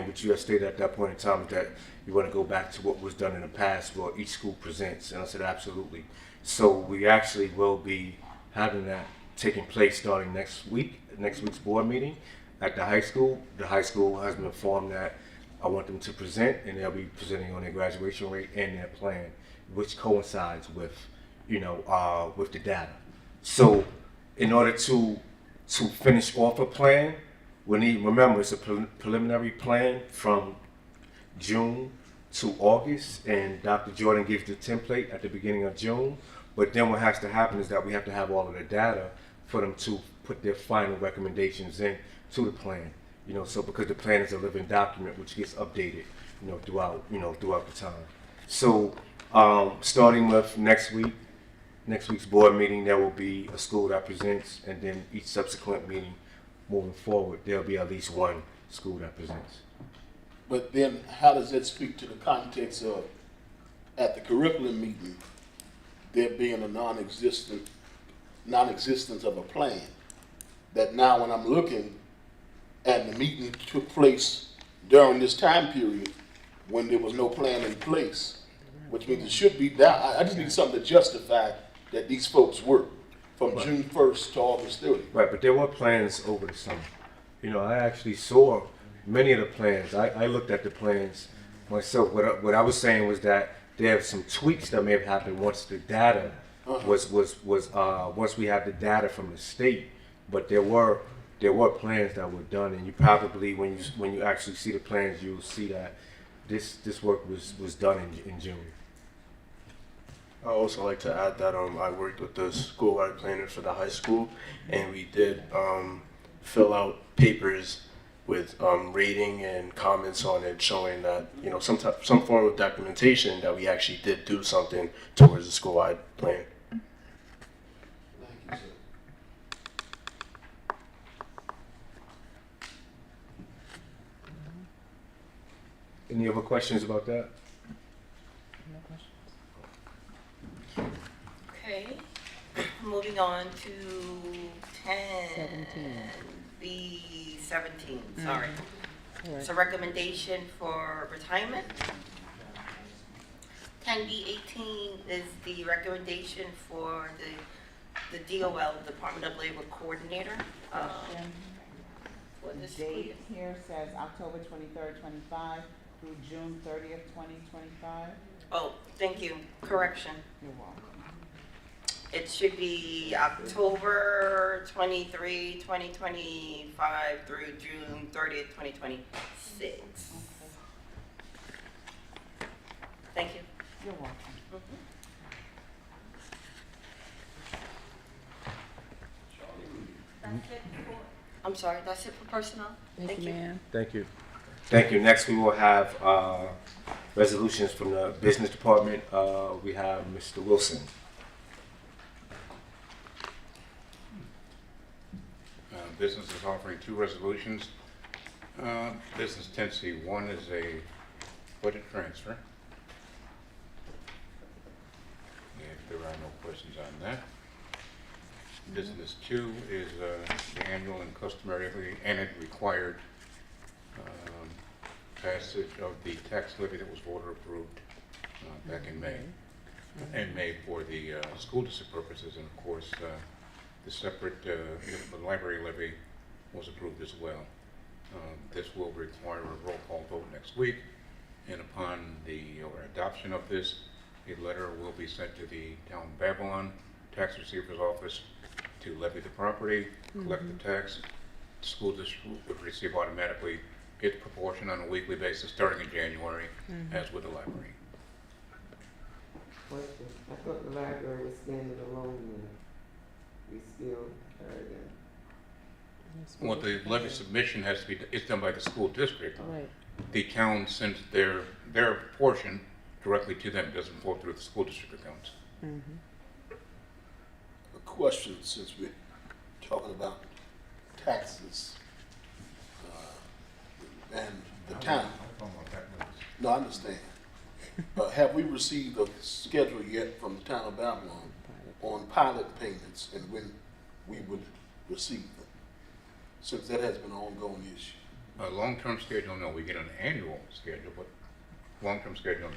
what you had stated at that point in time is that you want to go back to what was done in the past, where each school presents, and I said absolutely. So we actually will be having that taking place starting next week's board meeting at the high school. The high school has been informed that I want them to present, and they'll be presenting on their graduation rate and their plan, which coincides with, with the data. So in order to finish off a plan, remember it's a preliminary plan from June to August, and Dr. Jordan gives the template at the beginning of June. But then what has to happen is that we have to have all of the data for them to put their final recommendations in to the plan. So because the plan is a living document which gets updated, throughout the time. So starting with next week's board meeting, there will be a school that presents, and then each subsequent meeting moving forward, there'll be at least one school that presents. But then how does that speak to the context of, at the curriculum meeting, there being a non-existence of a plan? That now when I'm looking, and the meeting took place during this time period when there was no plan in place, which means it should be down. I just need something to justify that these folks work. from June 1st to August 30th. Right, but there were plans over the summer. You know, I actually saw many of the plans. I looked at the plans myself. What I was saying was that there are some tweaks that may have happened once the data was once we have the data from the state. But there were plans that were done, and you probably when you actually see the plans, you'll see that this work was done in June. I also like to add that I worked with the school-wide planner for the high school, and we did fill out papers with rating and comments on it, showing that some form of documentation that we actually did do something towards the school-wide plan. Thank you, sir. Any other questions about that? Okay, moving on to 10. B17, sorry. It's a recommendation for retirement. 10B18 is the recommendation for the DOL, Department of Labor Coordinator. For this school year. Date here says October 23rd, 25 through June 30th, 2025. Oh, thank you, correction. You're welcome. It should be October 23, 2025 through June 30th, 2026. Thank you. You're welcome. I'm sorry, that's it for personnel? Thank you. Thank you. Thank you. Next, we will have resolutions from the business department. We have Mr. Wilson. Business is offering 2 resolutions. Business 10C1 is a budget transfer. If there are no questions on that. Business 2 is the annual and customary and required passage of the tax levy that was voter approved back in May for the school district purposes, and of course the separate the library levy was approved as well. This will require a roll call vote next week, and upon the adoption of this, a letter will be sent to the town of Babylon tax receiver's office to levy the property, collect the tax. The school district would receive automatically its proportion on a weekly basis starting in January, as with the library. Question. I thought the library was standing alone there. We still heard that. Well, the levy submission has to be, it's done by the school district. Right. The town sends their portion directly to them, it doesn't flow through the school district accounts. A question, since we're talking about taxes and the town. No, I understand. Have we received a schedule yet from the town of Babylon on pilot payments and when we would receive them? Since that has been an ongoing issue. A long-term schedule, no, we get an annual schedule, but long-term schedule, no.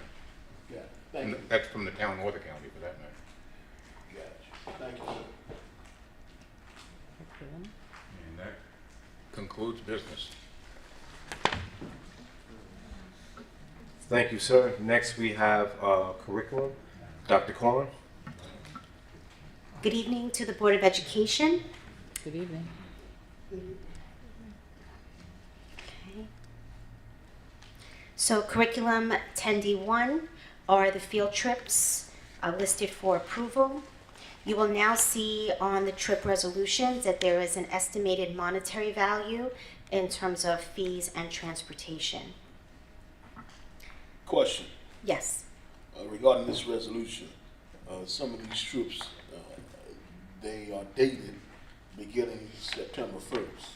Yeah, thank you. That's from the town or the county, for that matter. Gotcha. Thank you, sir. And that concludes business. Thank you, sir. Next, we have curriculum. Dr. Corn. Good evening to the Board of Education. Good evening. Okay. So curriculum 10D1 are the field trips listed for approval. You will now see on the trip resolutions that there is an estimated monetary value in terms of fees and transportation. Question. Yes. Regarding this resolution, some of these trips, they are dated beginning September 1st.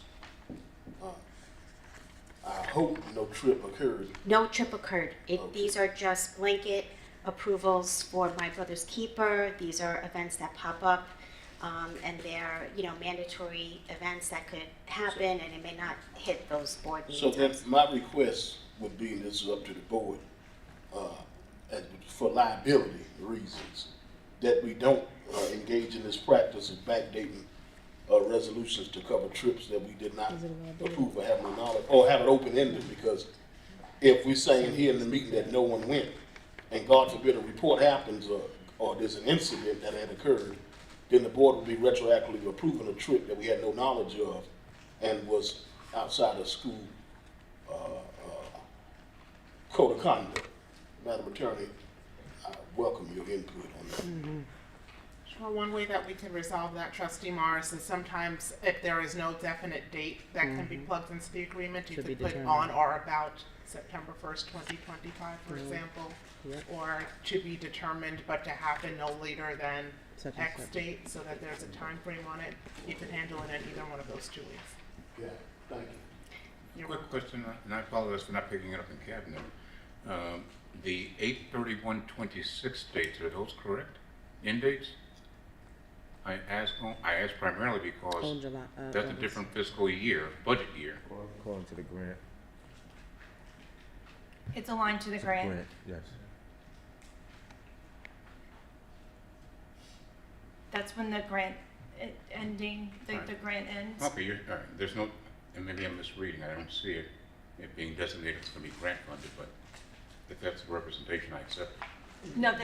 I hope no trip occurred. No trip occurred. Okay. These are just blanket approvals for My Brother's Keeper. These are events that pop up, and they're mandatory events that could happen, and it may not hit those board meetings. So then my request would be, and this is up to the board, for liability reasons, that we don't engage in this practice of backdating resolutions to cover trips that we did not approve or have no knowledge, or have it open-ended, because if we're saying here in the meeting that no one went, and God forbid a report happens or there's an incident that had occurred, then the board would be retroactively approving a trip that we had no knowledge of and was outside of school code of conduct. Madam Attorney, I welcome your input on that. Sure, one way that we can resolve that, Trustee Morris, is sometimes if there is no definite date that can be plugged into the agreement, you Should could be put determined. on or about September 1st, 2025, for example, Yep. or to be determined, but to happen no later than Such and X such. date, so that there's a time frame on it. You can handle it in either one of those 2 weeks. Yeah, thank you. Quick question, and I apologize for not picking it up in cabinet. The 8/31/26 dates, are those correct? End dates? I ask primarily because Oh, July, that's a August. different fiscal year, budget year. According to the grant. It's aligned to the grant. Grant, yes. That's when the grant ending, the grant ends. Okay, all right, there's no, and maybe I'm misreading, I don't see it being designated as going to be grant funded, but if that's the representation, I accept it. No,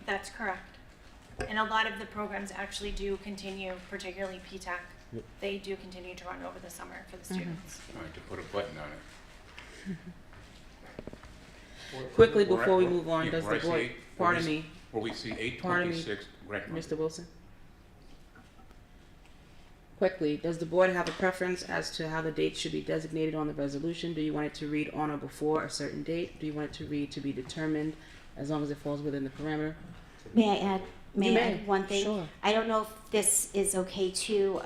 that's correct. And a lot of the programs actually do continue, particularly PTAC. Yep. They do continue to run over the summer for the students. All right, to put a button on it. Quickly before we move on, Yeah, does where the I board, see- pardon me, Where we see Pardon me, 8/26 grant funded. Mr. Wilson? Quickly, does the board have a preference as to how the date should be designated on the resolution? Do you want it to read on or before a certain date? Do you want it to read to be determined, as long as it falls within the parameter? May I add, You may I may, add one thing? sure. I don't know if this is okay too,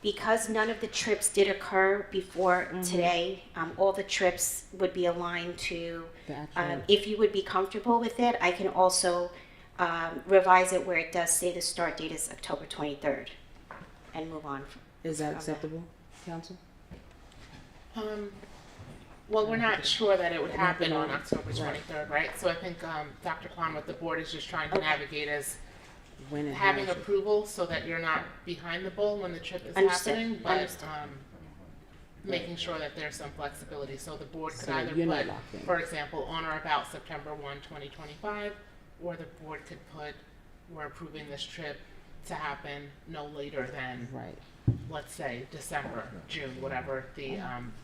because none of the trips did occur before today, all the trips would be aligned to, The actual- if you would be comfortable with it, I can also revise it where it does say the start date is October 23rd and move on. Is that Okay. acceptable, council? Well, we're not sure that it would Not happen gonna- on October right. 23rd, right? So I think Dr. Kwan, what the board is just trying to navigate is When and how having it should- approval so that you're not behind the bull when the trip is Understood, happening, but understood. making sure that there's some flexibility. So the board could So either you're not put, locked in. for example, on or about September 1, 2025, or the board could put, we're approving this trip to happen no later than, Right, let's say, December, June, whatever the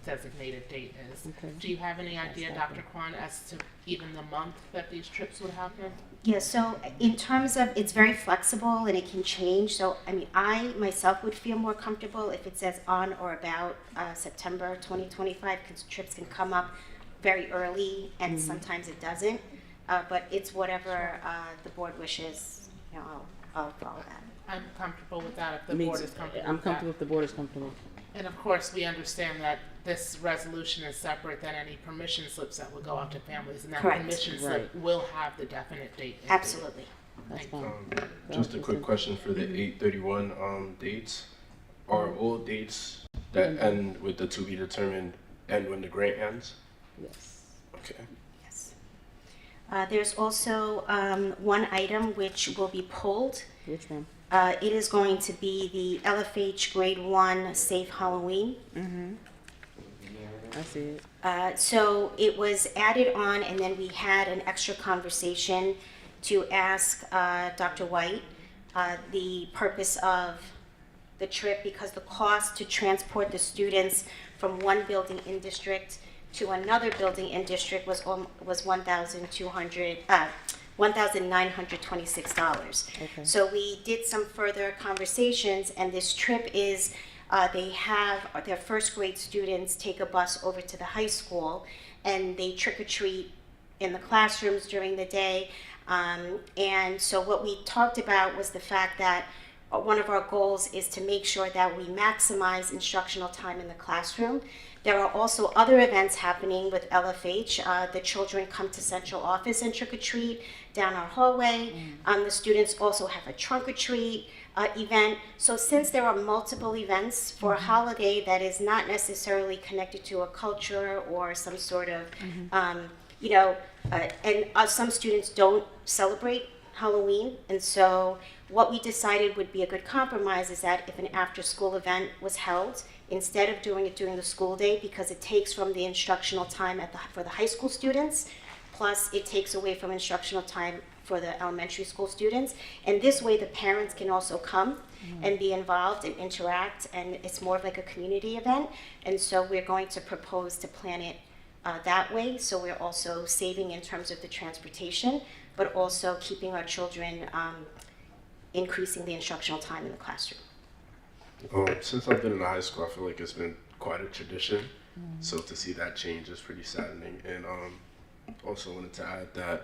designated date is. okay. Do you have any idea, Dr. Kwan, as to even the month that these trips would happen? Yeah, so in terms of, it's very flexible and it can change. So, I mean, I myself would feel more comfortable if it says on or about September 2025, because trips can come up very early and sometimes it doesn't. But it's whatever the board wishes, you know, I'll follow that. I'm comfortable with that if the Me board too. is comfortable I'm with that. comfortable if the board is comfortable. And of course, we understand that this resolution is separate than any permission slips that would go out to families, and that Correct. permission slip Right. will have the definite date. included. Absolutely. That's Thank you. fine. Just a quick question for the 8/31 dates. Are all dates that end with the to be determined end when the grant ends? Yes. Okay. Yes. There's also one item which will be pulled. Which one? It is going to be the LFH Grade 1 Safe Halloween. I see it. So it was added on, and then we had an extra conversation to ask Dr. White the purpose of the trip, because the cost to transport the students from one building in district to another building in district was $1,926. Okay. So we did some further conversations, and this trip is, they have their first grade students take a bus over to the high school, and they trick or treat in the classrooms during the day. And so what we talked about was the fact that one of our goals is to make sure that we maximize instructional time in the classroom. There are also other events happening with LFH. The children come to central office and trick or treat down our hallway. The students also have a trunk or treat event. So since there are multiple events for a holiday that is not necessarily connected to a culture or some sort of, and some students don't celebrate Halloween. And so what we decided would be a good compromise is that if an after-school event was held, instead of doing it during the school day, because it takes from the instructional time for the high school students, plus it takes away from instructional time for the elementary school students. And this way the parents can also come and be involved and interact, and it's more of like a community event. And so we're going to propose to plan it that way. So we're also saving in terms of the transportation, but also keeping our children, increasing the instructional time in the classroom. Since I've been in high school, I feel like it's been quite a tradition. So to see that change is pretty saddening. And also wanted to add that,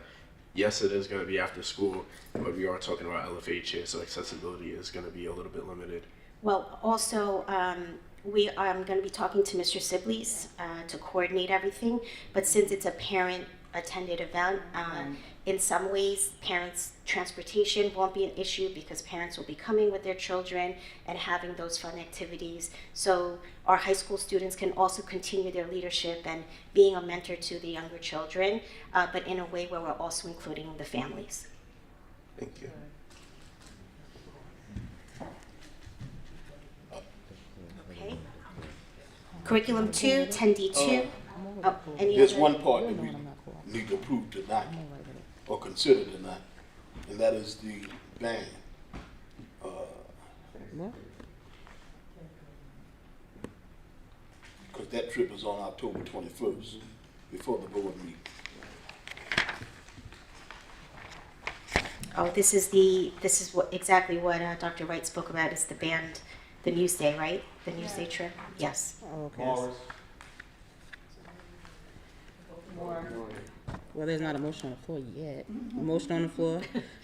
yes, it is going to be after school, but we are talking about LFH here, so accessibility is going to be a little bit limited. Well, also, I'm going to be talking to Mr. Sibley's to coordinate everything, but since it's a parent-attended event, in some ways, parents' transportation won't be an issue because parents will be coming with their children and having those fun activities. So our high school students can also continue their leadership and being a mentor to the younger children, but in a way where we're also including the families. Thank you. Okay. Curriculum 2, 10D2. There's one part that we need to approve tonight, or consider tonight, and that is the band. Because that trip is on October 21st, before the board meeting. Oh, this is exactly what Dr. Wright spoke about, is the band, the News Day, right? The News Day trip? Yes. Okay. Well, there's not a motion on the floor yet. A motion on the floor.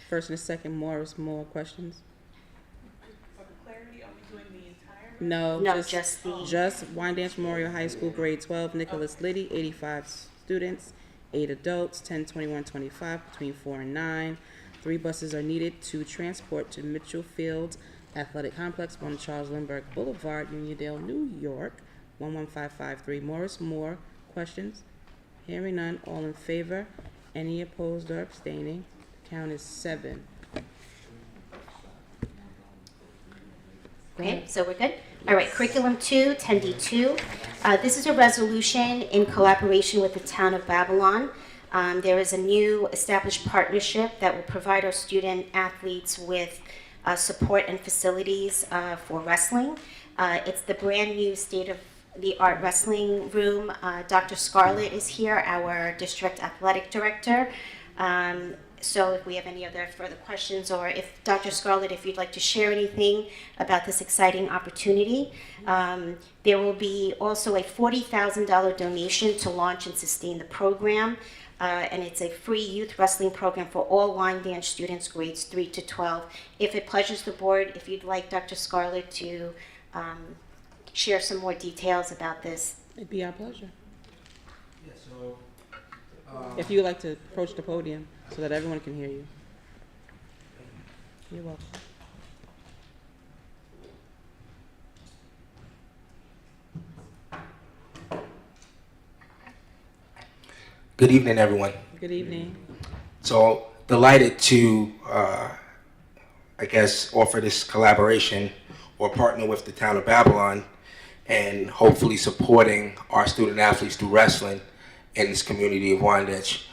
First and a second. Morris, more questions? For clarity, are we doing the entire? No, No, just the Wyandanch Memorial High School, grade 12, Nicholas Liddy, 85 students, 8 adults, 10, 21, 25, between 4 and 9. 3 buses are needed to transport to Mitchell Field Athletic Complex, 1 Charles Lindbergh Boulevard, Uniondale, New York, 11553. Morris, more questions? Hearing none, all in favor? Any opposed or abstaining? Count is 7. Okay, so we're good? All right, Curriculum 2, 10D2. This is a resolution in collaboration with the Town of Babylon. There is a new established partnership that will provide our student athletes with support and facilities for wrestling. It's the brand new state-of-the-art wrestling room. Dr. Scarlett is here, our district athletic director. So if we have any other further questions, or if Dr. Scarlett, if you'd like to share anything about this exciting opportunity. There will be also a $40,000 donation to launch and sustain the program. And it's a free youth wrestling program for all Wyandanch students grades 3 to 12. If it pleasures the board, if you'd like Dr. Scarlett to share some more details about this. It'd be our pleasure. Yeah, so, If you would like to approach the podium so that everyone can hear you. You're welcome. Good evening, everyone. Good evening. So delighted to, offer this collaboration or partner with the Town of Babylon and hopefully supporting our student athletes through wrestling in this community of Wyandanch.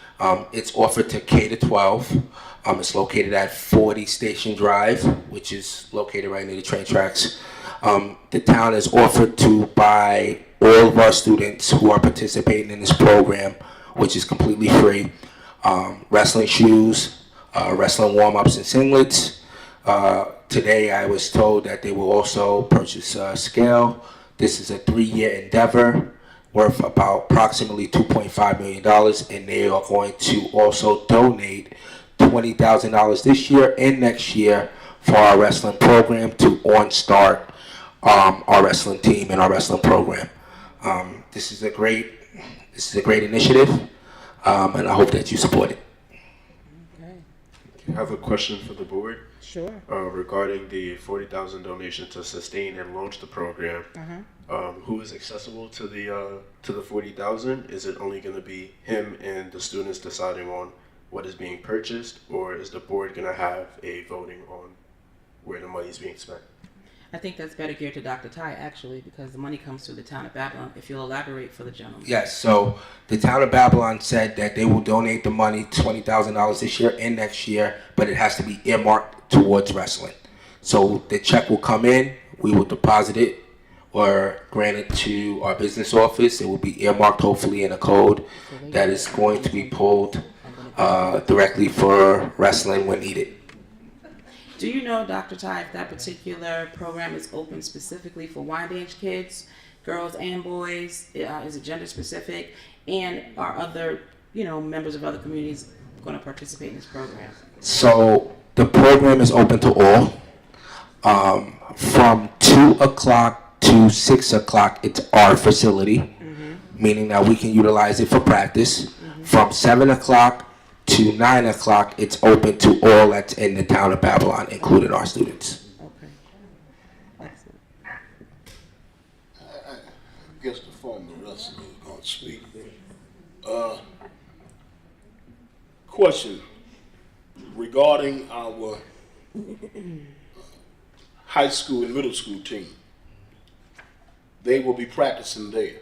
It's offered to K to 12. It's located at 40 Station Drive, which is located right near the train tracks. The town has offered to buy all of our students who are participating in this program, which is completely free, wrestling shoes, wrestling warm-ups and singlets. Today I was told that they will also purchase a scale. This is a 3-year endeavor worth about approximately $2.5 million, and they are going to also donate $20,000 this year and next year for our wrestling program to start our wrestling team and our wrestling program. This is a great initiative, and I hope that you support it. Okay. I have a question for the board. Sure. Regarding the $40,000 donation to sustain and launch the program. Who is accessible to the $40,000? Is it only going to be him and the students deciding on what is being purchased, or is the board gonna have a voting on where the money is being spent? I think that's better geared to Dr. Ty, actually, because the money comes through the town of Babylon. If you'll elaborate for the gentleman. Yes, so the town of Babylon said that they will donate the money, $20,000 this year and next year, but it has to be earmarked towards wrestling. So the check will come in, we will deposit it or grant it to our business office. It will be earmarked hopefully in a code that is going to be pulled directly for wrestling when needed. Do you know, Dr. Ty, if that particular program is open specifically for Wyandanch kids, girls and boys? Is it gender specific? And are other, members of other communities going to participate in this program? So the program is open to all. From 2 o'clock to 6 o'clock, it's our facility, meaning that we can utilize it for practice. From 7 o'clock to 9 o'clock, it's open to all that's in the town of Babylon, including our students. Okay. Excellent. I guess the former wrestler is going to speak. Question regarding our high school and middle school team. They will be practicing there,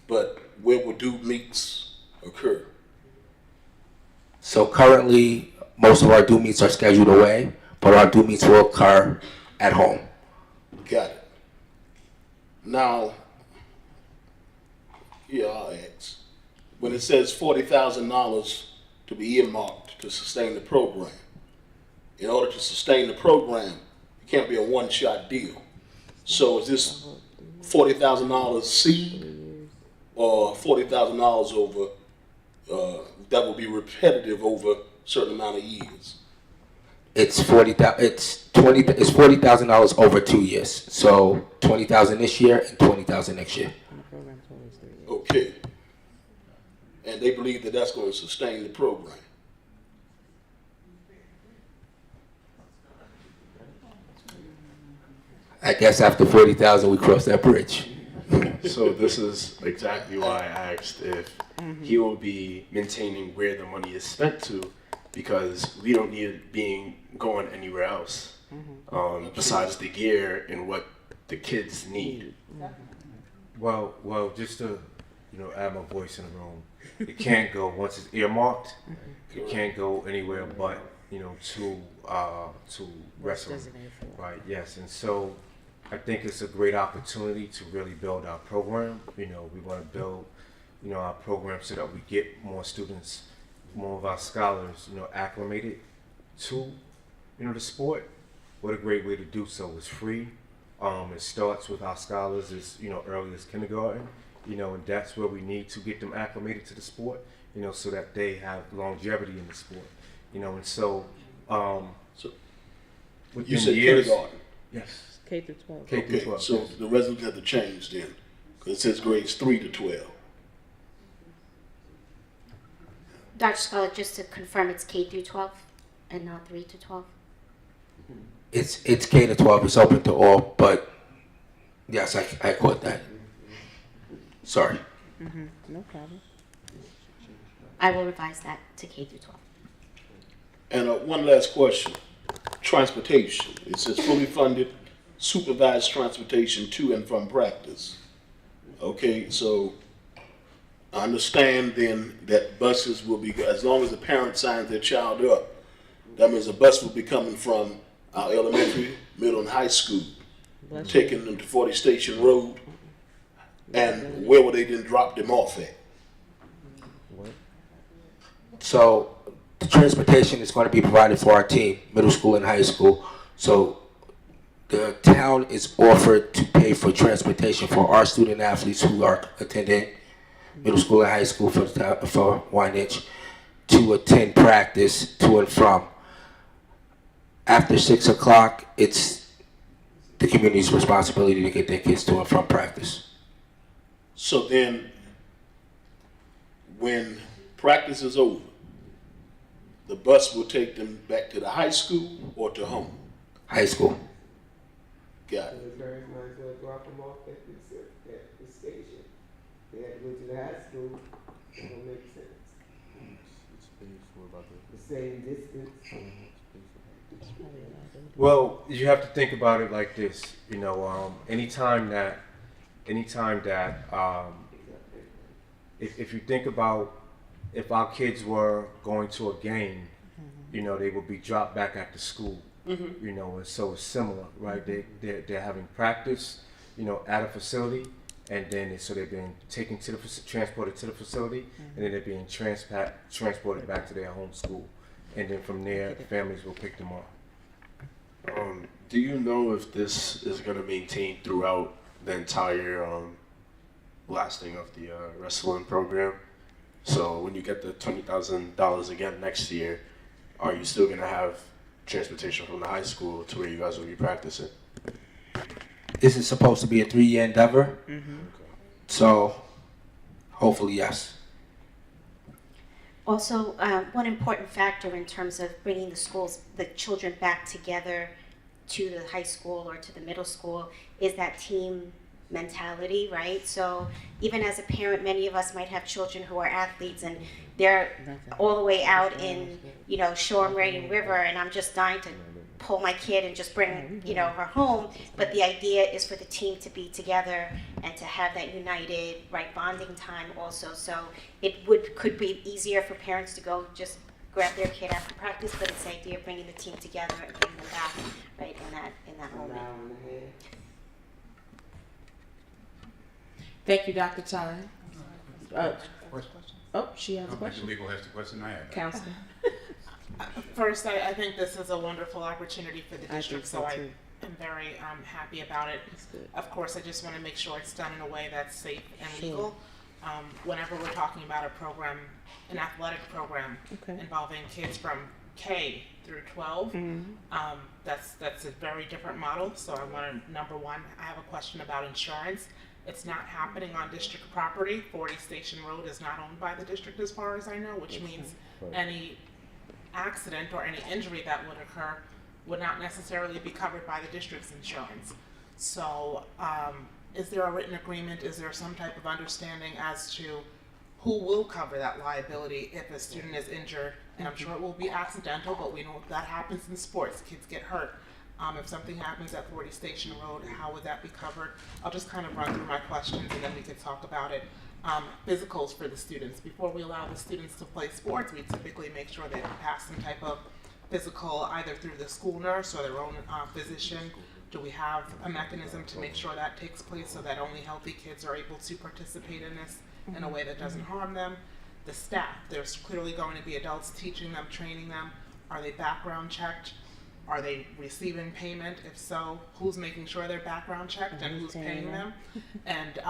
but where will due meets occur? So currently, most of our due meets are scheduled away, but our due meets will occur at home. Got it. Now, here I'll ask. When it says $40,000 to be earmarked to sustain the program, in order to sustain the program, it can't be a one-shot deal. So is this $40,000 seed or $40,000 over, that will be repetitive over a certain amount of years? It's $40,000 over 2 years. So $20,000 this year and $20,000 next year. Okay. And they believe that that's going to sustain the program. I guess after 40,000, we cross that bridge. So this is exactly why I asked if he will be maintaining where the money is spent to, because we don't need it going anywhere else besides the gear and what the kids need. Well, just to, add my voice in the room, it can't go, once it's earmarked, it can't go anywhere but, to wrestling. Right, yes, and so I think it's a great opportunity to really build our program. We want to build, our program so that we get more students, more of our scholars, acclimated to, the sport. What a great way to do so. It's free. It starts with our scholars as, early as kindergarten, and that's where we need to get them acclimated to the sport, so that they have longevity in the sport, and so, So within you said years, kindergarten. yes. K through 12. K through Okay, 12. so the resolution have to change then, because it says grades 3 to 12. Dr. Scarlett, just to confirm, it's K through 12 and not 3 to 12? It's K to 12. It's open to all, but yes, I caught that. Sorry. No problem. I will revise that to K through 12. And one last question. Transportation. It says fully funded supervised transportation to and from practice. Okay, so I understand then that buses will be, as long as the parent signs their child up, that means a bus will be coming from our elementary, middle, and high school, taking them to 40 Station Road, and where will they then drop them off at? So the transportation is going to be provided for our team, middle school and high school. So the town is offered to pay for transportation for our student athletes who are attending middle school and high school for Wyandanch to attend practice to and from. After 6 o'clock, it's the community's responsibility to get their kids to and from practice. So then, when practice is over, the bus will take them back to the high school or to home? High school. Got it. The parents might as well drop them off at the station. They have to go to the high school. It don't make sense. The same distance. Well, you have to think about it like this. Anytime that, if you think about if our kids were going to a game, they would be dropped back at the school. And so it's similar, right? They're having practice, at a facility, and then they're being taken to transported to the facility, and then they're being transported back to their home school, and then from there, the families will pick them up. Do you know if this is going to maintain throughout the entire lasting of the wrestling program? So when you get the $20,000 again next year, are you still going to have transportation from the high school to where you guys will be practicing? This is supposed to be a 3-year endeavor, so hopefully yes. Also, one important factor in terms of bringing the children back together to the high school or to the middle school is that team mentality, right? So even as a parent, many of us might have children who are athletes and they're all the way out in, Shoreham Reading River, and I'm just dying to pull my kid and just bring, her home. But the idea is for the team to be together and to have that united, right, bonding time also. So it could be easier for parents to go just grab their kid after practice, but it's the idea of bringing the team together and bringing them back, right, in that moment. Thank you, Dr. Ty. She has a Mr. question. Legal has the question I have. Counselor. First, I think this is a wonderful opportunity for the district, so I am very happy about it. Of course, I just want to make sure it's done in a way that's safe and legal. Whenever we're talking about a program, an athletic program involving kids from K through 12, that's a very different model. So I want to, number one, I have a question about insurance. It's not happening on district property. 40 Station Road is not owned by the district as far as I know, which means any accident or any injury that would occur would not necessarily be covered by the district's insurance. So is there a written agreement? Is there some type of understanding as to who will cover that liability if a student is injured? And I'm sure it will be accidental, but we know that happens in sports. Kids get hurt. If something happens at 40 Station Road, how would that be covered? I'll just kind of run through my questions and then we could talk about it. Physicals for the students. Before we allow the students to play sports, we typically make sure they pass some type of physical either through the school nurse or their own physician. Do we have a mechanism to make sure that takes place so that only healthy kids are able to participate in this in a way that doesn't harm them? The staff, there's clearly going to be adults teaching them, training them. Are they background checked? Are they receiving payment? If so, who's making sure they're background checked and who's paying them? And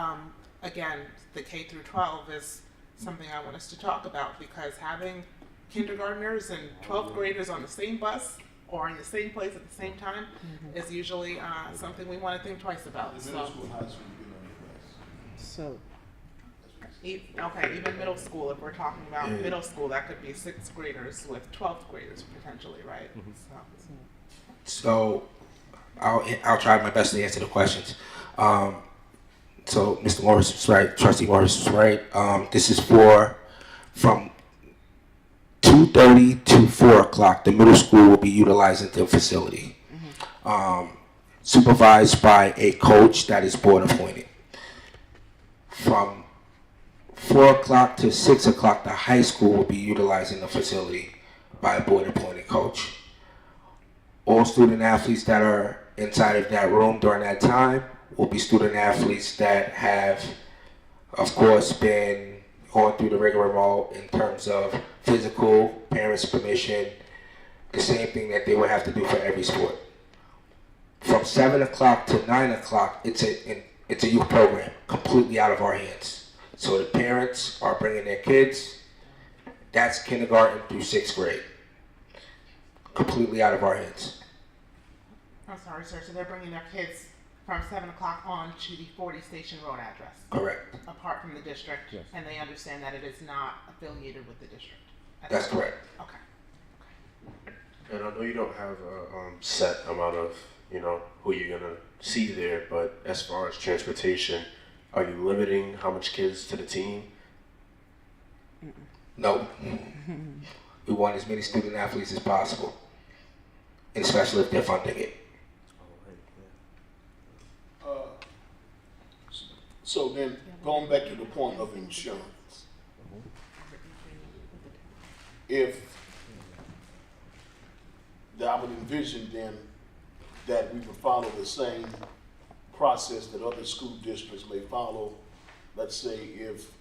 again, the K through 12 is something I want us to talk about because having kindergartners and 12th graders on the same bus or in the same place at the same time is usually something we want to think twice about. Even middle school, if we're talking about middle school, that could be 6th graders with 12th graders potentially, right? So I'll try my best to answer the questions. So Mr. Morris was right, Trustee Morris was right. This is from 2:30 to 4 o'clock. The middle school will be utilizing the facility, supervised by a coach that is board appointed. From 4 o'clock to 6 o'clock, the high school will be utilizing the facility by a board appointed coach. All student athletes that are inside of that room during that time will be student athletes that have, of course, been going through the rigmarole in terms of physical, parents' permission, the same thing that they would have to do for every sport. From 7 o'clock to 9 o'clock, it's a youth program, completely out of our hands. So the parents are bringing their kids. That's kindergarten through 6th grade. Completely out of our hands. I'm sorry, sir. So they're bringing their kids from 7 o'clock on to the 40 Station Road address? Correct. Apart from the district? Yes. And they understand that it is not affiliated with the district? That's correct. Okay. And I know you don't have a set amount of, who you're going to see there, but as far as transportation, are you limiting how much kids to the team? No. We want as many student athletes as possible, and especially if they're funding it. So then, going back to the point of insurance, if I would envision then that we would follow the same process that other school districts may follow. Let's say if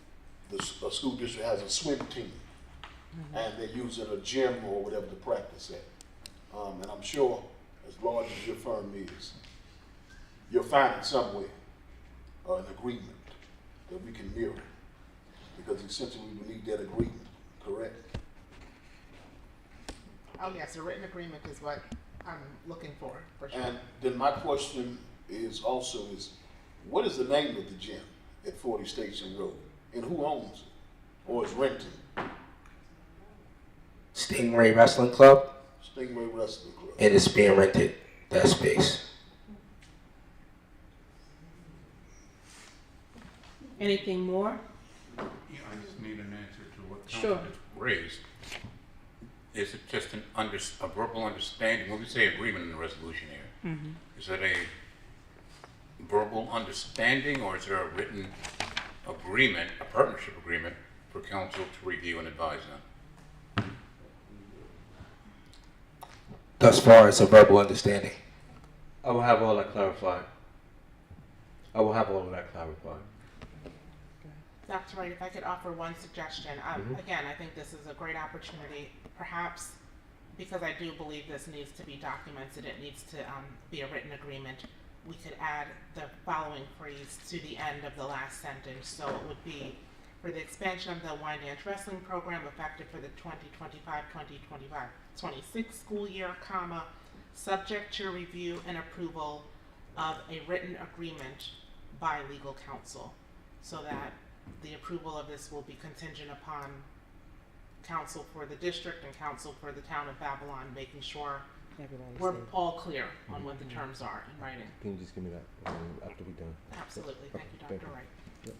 a school district has a swim team and they're using a gym or whatever to practice at. And I'm sure, as large as your firm is, you'll find it somewhere, an agreement that we can mirror. Because essentially we need that agreement, correct? Oh, yes, a written agreement is what I'm looking for sure. And then my question is also what is the name of the gym at 40 Station Road? And who owns it? Or is renting? Stingray Wrestling Club, Stingray Wrestling Club. and it's being rented, that space. Anything more? Yeah, I just need an answer to what Sure. Councilman raised. Is it just a verbal understanding? When we say agreement in the resolution here, is it a verbal understanding, or is there a written agreement, a partnership agreement for council to review and advise on? Thus far, it's a verbal understanding. I will have all that clarified. I will have all of that clarified. Dr. Wright, if I could offer one suggestion. Again, I think this is a great opportunity. Perhaps, because I do believe this needs to be documented, it needs to be a written agreement, we could add the following phrase to the end of the last sentence. So it would be, for the expansion of the Wyandanch wrestling program effective for the 2025-26 school year, comma, subject to review and approval of a written agreement by legal counsel, so that the approval of this will be contingent upon counsel for the district and counsel for the town of Babylon, making sure we're all clear on what the terms are in writing. Can you just give me that after we're done? Absolutely. Thank you, Thank Dr. you. Wright.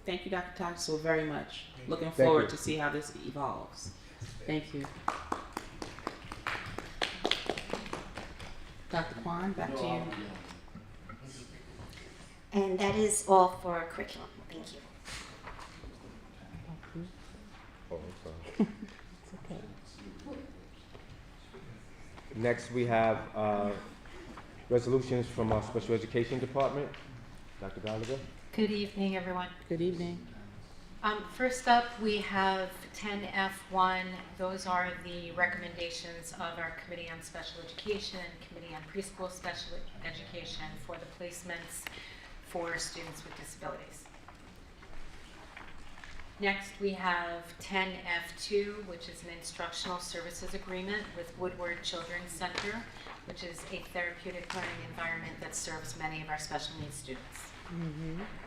Thank you, Dr. Toxel, very much. Looking Thank forward you. to see how this evolves. Thank you. Dr. Kwan, back to you. And that is all for curriculum. Thank you. Oh, I'm sorry. It's okay. Next, we have resolutions from our special education department. Dr. Gallagher. Good evening, everyone. Good evening. First up, we have 10F1. Those are the recommendations of our Committee on Special Education and Committee on Preschool Special Education for the placements for students with disabilities. Next, we have 10F2, which is an instructional services agreement with Woodward Children's Center, which is a therapeutic learning environment that serves many of our special needs students.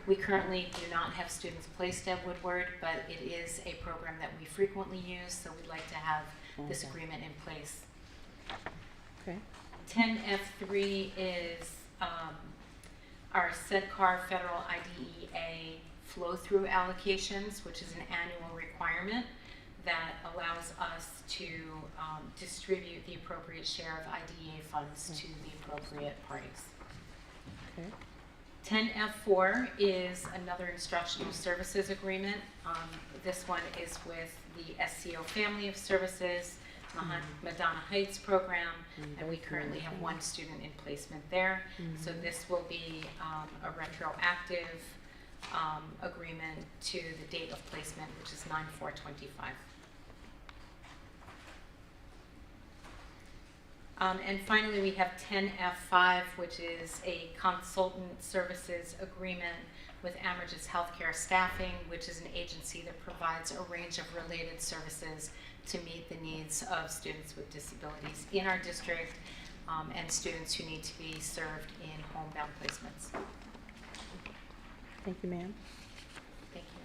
We currently do not have students placed at Woodward, but it is a program that we frequently use, so we'd like to have this agreement in place. Okay. 10F3 is our SEDCAR federal IDEA flow-through allocations, which is an annual requirement that allows us to distribute the appropriate share of IDEA funds to the appropriate parties. Okay. 10F4 is another instructional services agreement. This one is with the SCO Family of Services, Madonna Heights program, and we currently have one student in placement there. So this will be a retroactive agreement to the date of placement, which is 9/4/25. And finally, we have 10F5, which is a consultant services agreement with Amerges Healthcare Staffing, which is an agency that provides a range of related services to meet the needs of students with disabilities in our district and students who need to be served in homebound placements. Thank you, ma'am. Thank you.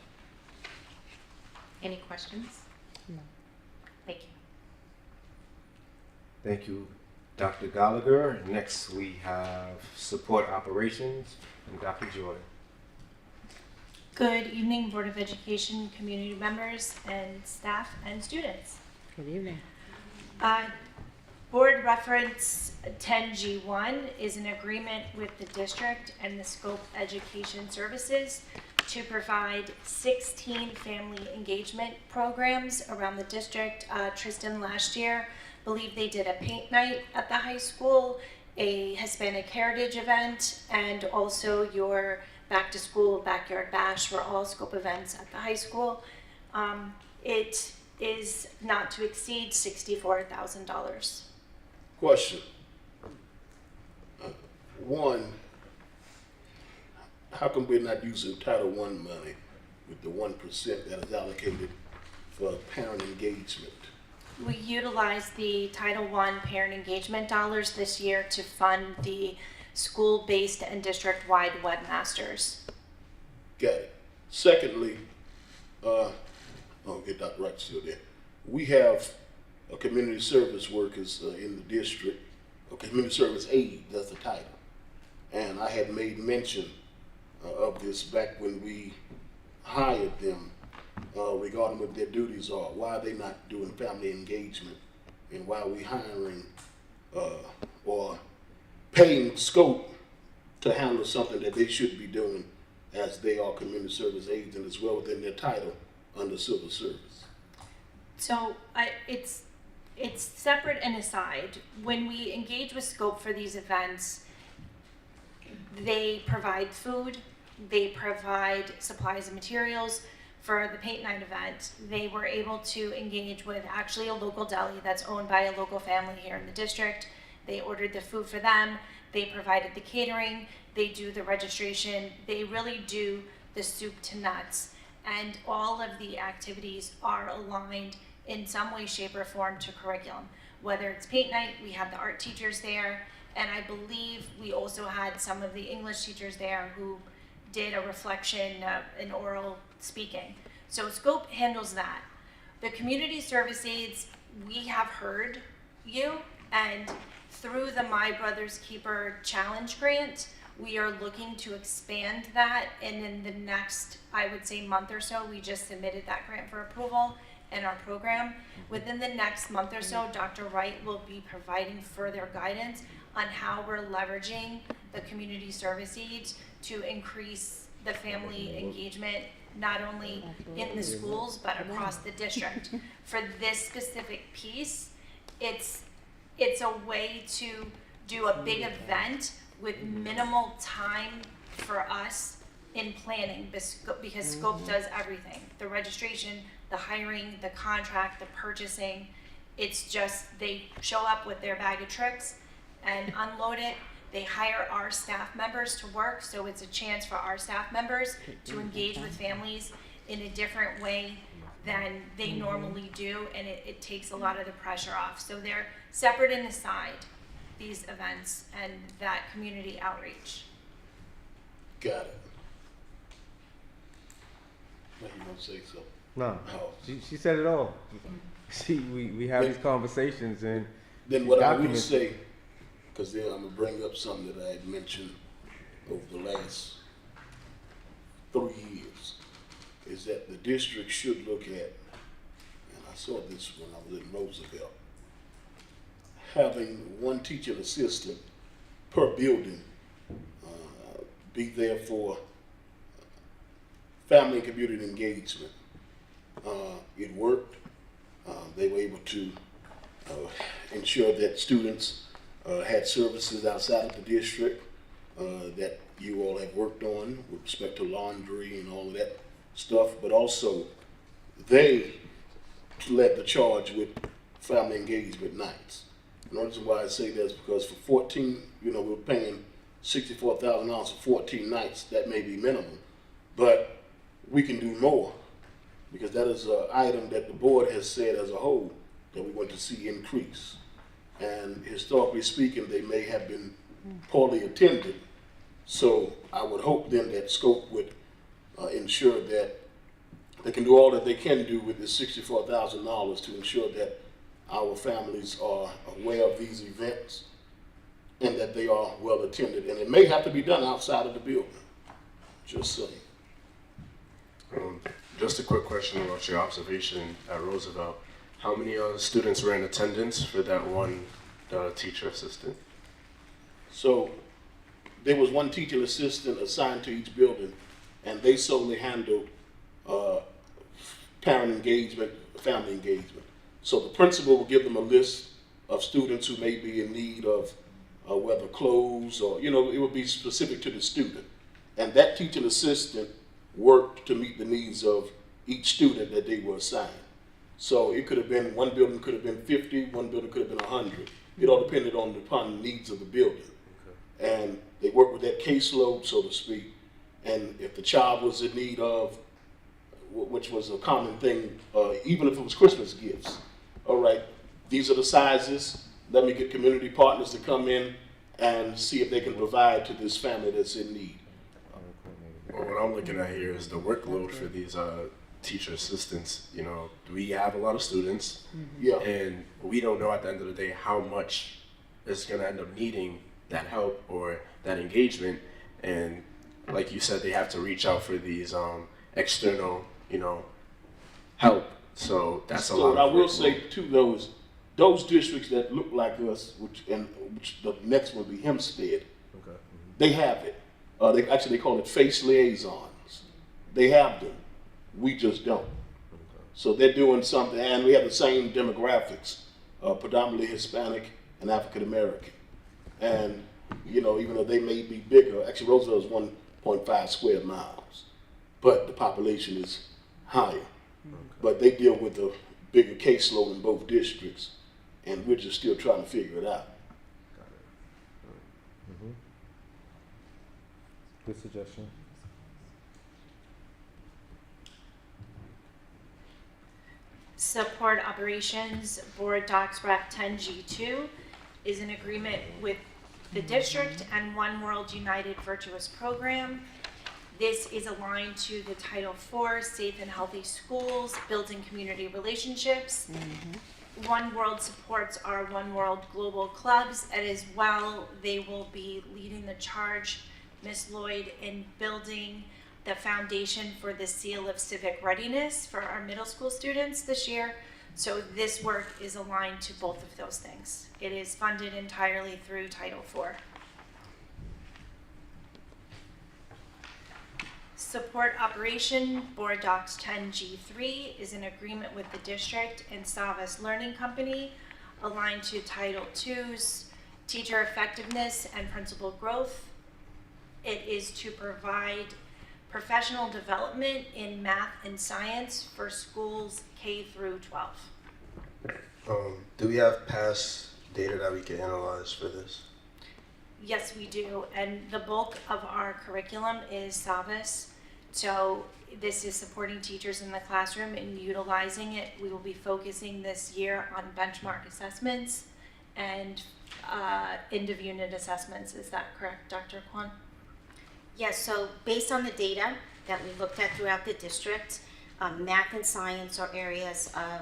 Any questions? No. Thank you. Thank you, Dr. Gallagher. Next, we have support operations from Dr. Joy. Good evening, Board of Education, community members, and staff and students. Good evening. Board Reference 10G1 is an agreement with the district and the Scope Education Services to provide 16 family engagement programs around the district. Tristan last year, believe they did a paint night at the high school, a Hispanic Heritage event, and also your back to school backyard bash were all Scope events at the high school. It is not to exceed $64,000. Question. One, how come we're not using Title I money with the 1% that is allocated for parent engagement? We utilized the Title I parent engagement dollars this year to fund the school-based and district-wide webmasters. Got it. Secondly, Dr. Wright's still there. We have community service workers in the district, community service aide, that's the title. And I had made mention of this back when we hired them regarding what their duties are. Why are they not doing family engagement? And why are we hiring or paying Scope to handle something that they should be doing as they are community service aides and as well within their title under civil service? So it's separate and aside. When we engage with Scope for these events, they provide food, they provide supplies and materials. For the paint night event, they were able to engage with actually a local deli that's owned by a local family here in the district. They ordered the food for them, they provided the catering, they do the registration, they really do the soup to nuts. And all of the activities are aligned in some way, shape, or form to curriculum. Whether it's paint night, we have the art teachers there, and I believe we also had some of the English teachers there who did a reflection in oral speaking. So Scope handles that. The community service aides, we have heard you, and through the My Brother's Keeper Challenge grant, we are looking to expand that, and in the next, I would say, month or so, we just submitted that grant for approval in our program. Within the next month or so, Dr. Wright will be providing further guidance on how we're leveraging the community service aides to increase the family engagement, not only in the schools, but across the district. For this specific piece, it's a way to do a big event with minimal time for us in planning, because Scope does everything. The registration, the hiring, the contract, the purchasing. It's just they show up with their bag of tricks and unload it. They hire our staff members to work, so it's a chance for our staff members to engage with families in a different way than they normally do, and it takes a lot of the pressure off. So they're separate and aside, these events and that community outreach. Got it. Now you want to say something? No, Oh. she said it all. We have these conversations and Then what I will documents. say, because then I'm gonna bring up something that I had mentioned over the last 3 years, is that the district should look at, and I saw this when I was in Roosevelt, having one teaching assistant per building be there for family and community engagement. It worked. They were able to ensure that students had services outside of the district that you all have worked on with respect to laundry and all of that stuff, but also they led the charge with family engagement nights. And the reason why I say that is because for 14, we're paying $64,000 for 14 nights. That may be minimum, but we can do more because that is an item that the board has said as a whole that we want to see increase. And historically speaking, they may have been poorly attended. So I would hope then that Scope would ensure that they can do all that they can do with this $64,000 to ensure that our families are aware of these events and that they are well attended. And it may have to be done outside of the building, just saying. Just a quick question about your observation at Roosevelt. How many students were in attendance for that one teacher assistant? So there was one teaching assistant assigned to each building, and they solely handled parent engagement, family engagement. So the principal will give them a list of students who may be in need of whether clothes or, you know, it would be specific to the student. And that teaching assistant worked to meet the needs of each student that they were assigned. So it could have been, one building could have been 50, one building could have been 100. It all depended upon the needs of the building. Okay. And they worked with that caseload, so to speak. And if the child was in need of, which was a common thing, even if it was Christmas gifts, all right, these are the sizes. Let me get community partners to come in and see if they can provide to this family that's in need. Well, what I'm looking at here is the workload for these teacher assistants. You know, we have a lot of students, Yeah. and we don't know at the end of the day how much is going to end up needing that help or that engagement. And like you said, they have to reach out for these external, you know, help. So that's a lot. So I will say too, those districts that look like us, which the next one will be Hempstead, Okay. they have it. They call it face liaisons. They have them. We just don't. Okay. So they're doing something, and we have the same demographics, predominantly Hispanic and African American. And, you know, even though they may be bigger, actually Roosevelt is 1.5 square miles, but the population is higher. Okay. But they deal with a bigger caseload in both districts, and we're just still trying to figure it out. Got it. Mm-hmm. Good suggestion. Support Operations Board Docs Rec 10G2 is an agreement with the district and One World United Virtuous Program. This is aligned to the Title IV, Safe and Healthy Schools, Building Community Relationships. One World supports our One World Global Clubs, and as well, they will be leading the charge, Ms. Lloyd, in building the foundation for the Seal of Civic Readiness for our middle school students this year. So this work is aligned to both of those things. It is funded entirely through Title IV. Support Operation Board Docs 10G3 is an agreement with the district and Savas Learning Company aligned to Title II's teacher effectiveness and principal growth. It is to provide professional development in math and science for schools K through 12. Do we have past data that we can analyze for this? Yes, we do, and the bulk of our curriculum is Savas. So this is supporting teachers in the classroom and utilizing it. We will be focusing this year on benchmark assessments and end of unit assessments. Is that correct, Dr. Kwan? Yes, so based on the data that we looked at throughout the district, math and science are areas of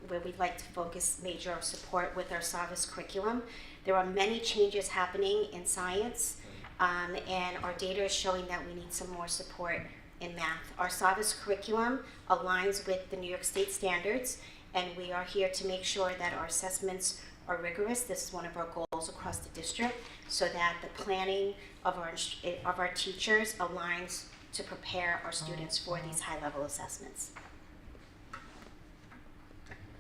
where we'd like to focus major support with our Savas curriculum. There are many changes happening in science, and our data is showing that we need some more support in math. Our Savas curriculum aligns with the New York State standards, and we are here to make sure that our assessments are rigorous. This is one of our goals across the district, so that the planning of our teachers aligns to prepare our students for these high-level assessments.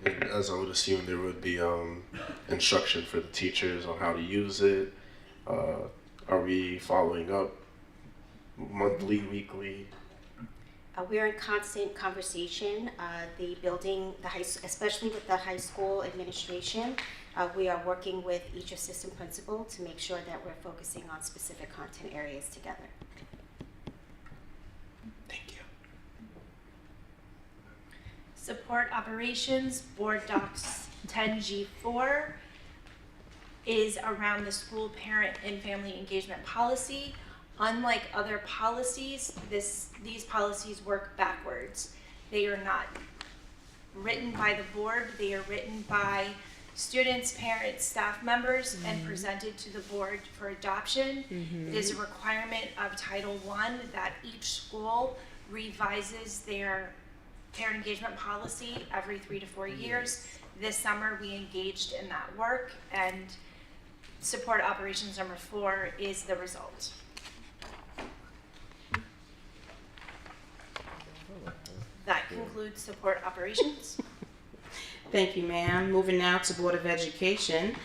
As I would assume, there would be instruction for the teachers on how to use it. Are we following up monthly, weekly? We're in constant conversation. The building, especially with the high school administration, we are working with each assistant principal to make sure that we're focusing on specific content areas together. Thank you. Support Operations Board Docs 10G4 is around the school parent and family engagement policy. Unlike other policies, these policies work backwards. They are not written by the board, they are written by students, parents, staff members, and presented to the board for adoption. It is a requirement of Title I that each school revises their parent engagement policy every 3 to 4 years. This summer, we engaged in that work, and support operations number 4 is the result. That concludes support operations. Thank you, ma'am. Moving now to Board of Education.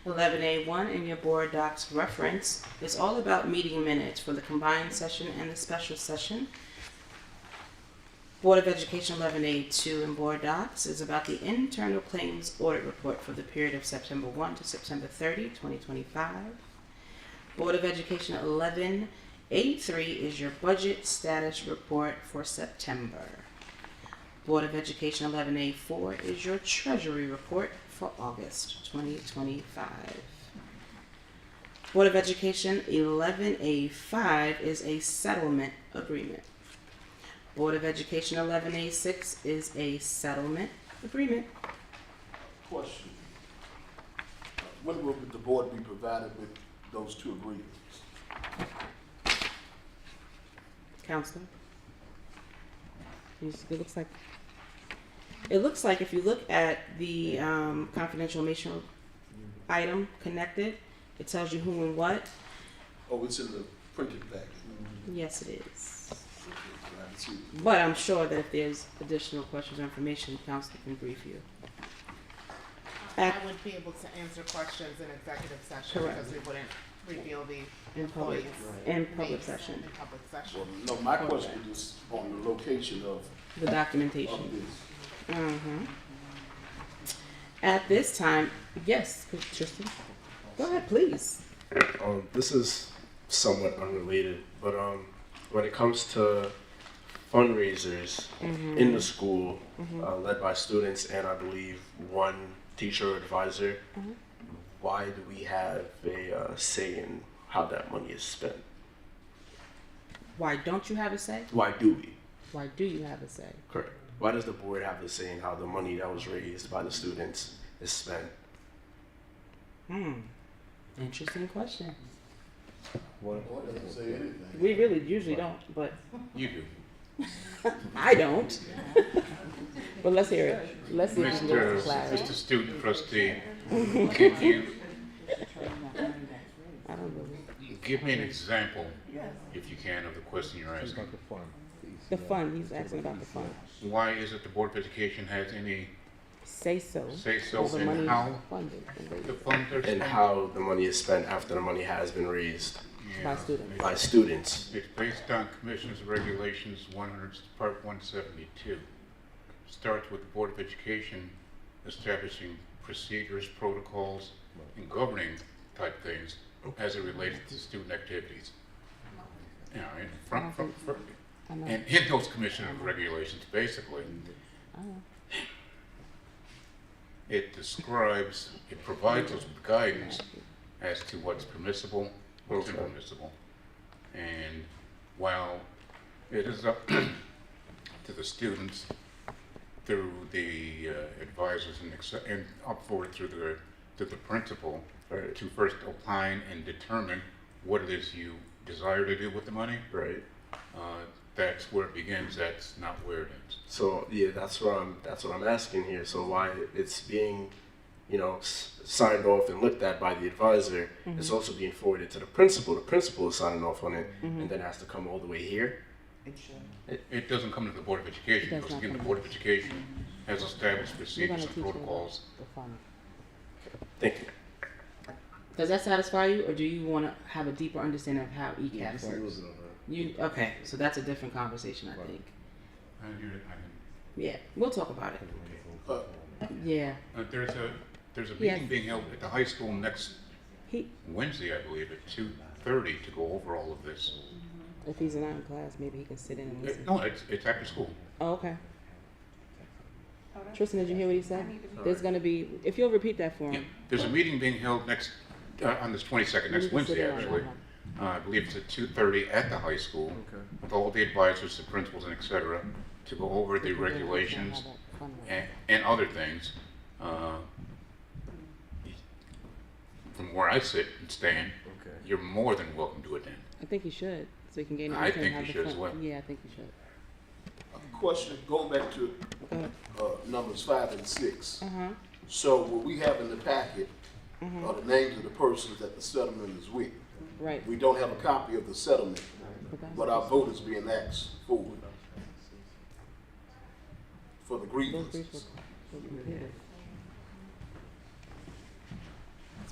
11A1 in your board docs reference is all about meeting minutes for the combined session and the special session. Board of Education 11A2 in board docs is about the internal claims audit report for the period of September 1 to September 30, 2025. Board of Education 11A3 is your budget status report for September. Board of Education 11A4 is your treasury report for August 2025. Board of Education 11A5 is a settlement agreement. Board of Education 11A6 is a settlement agreement. Question. When will the board be provided with those two agreements? Counselor? It looks like if you look at the confidential information item connected, it tells you who and what. Oh, it's in the printed packet. Yes, it is. But I'm sure that if there's additional questions or information, Counselor can brief you. I would be able to answer questions in executive session Correct. because we wouldn't reveal the In public, employees' in public names session. in public session. Well, no, my question is on the location of The documentation. of this. Mm-hmm. At this time, yes, Tristan, go ahead, please. This is somewhat unrelated, but when it comes to fundraisers in the school, led by students and I believe one teacher or advisor, why do we have a say in how that money is spent? Why don't you have a say? Why do we? Why do you have a say? Correct. Why does the board have a say in how the money that was raised by the students is spent? Interesting question. Board doesn't say anything. We really usually don't, but You do. I don't. But let's hear it. Let's see if we can get some clarity. Mr. Student Trustee, could you I don't believe. give me an example, if you can, of the question you're asking? The fund, he's asking about the fund. Why is it the Board of Education has any Say so. say-so over money in how funded the funds are And spent? how the money is spent after the money has been raised by students. by students? It's based on Commissioners Regulations 100, Part 172. Starts with the Board of Education establishing procedures, protocols, and governing type things as it relates to student activities. You know, and in those Commissioner Regulations, basically, it describes, it provides us with guidance as to what's permissible, what's impermissible. And while it is up to the students through the advisors and up forward through the principal to first opine and determine what it is you desire to do with the money. Right. That's where it begins. That's not where it ends. So yeah, that's what I'm asking here. So why it's being, signed off and looked at by the advisor, it's also being forwarded to the principal. The principal is signing off on it, and then has to come all the way here. It doesn't come to the Board of Education, because again, the Board of Education has established procedures and protocols. Thank you. Does that satisfy you, or do you want to have a deeper understanding of how ECAP works? Okay, so that's a different conversation, I think. Yeah, we'll talk about it. Yeah. There's a meeting being held at the high school next Wednesday, I believe, at 2:30 to go over all of this. If he's not in class, maybe he can sit in and listen. No, it's after school. Oh, okay. Tristan, did you hear what he said? There's going to be, if you'll repeat that for him. Yeah, there's a meeting being held on this 22nd, next Wednesday, actually. I believe it's at 2:30 at the high school, with all the advisors, the principals, and et cetera, to go over the regulations and other things. From where I sit and stand, you're more than welcome to attend. I think he should, so he can gain an I understanding think how he the should as fund- well. Yeah, I think he should. question, going back to numbers 5 and 6. Uh-huh. So what we have in the packet are the names of the persons that the settlement is with. Right. We don't have a copy of the settlement, but our vote is being asked for the grievances.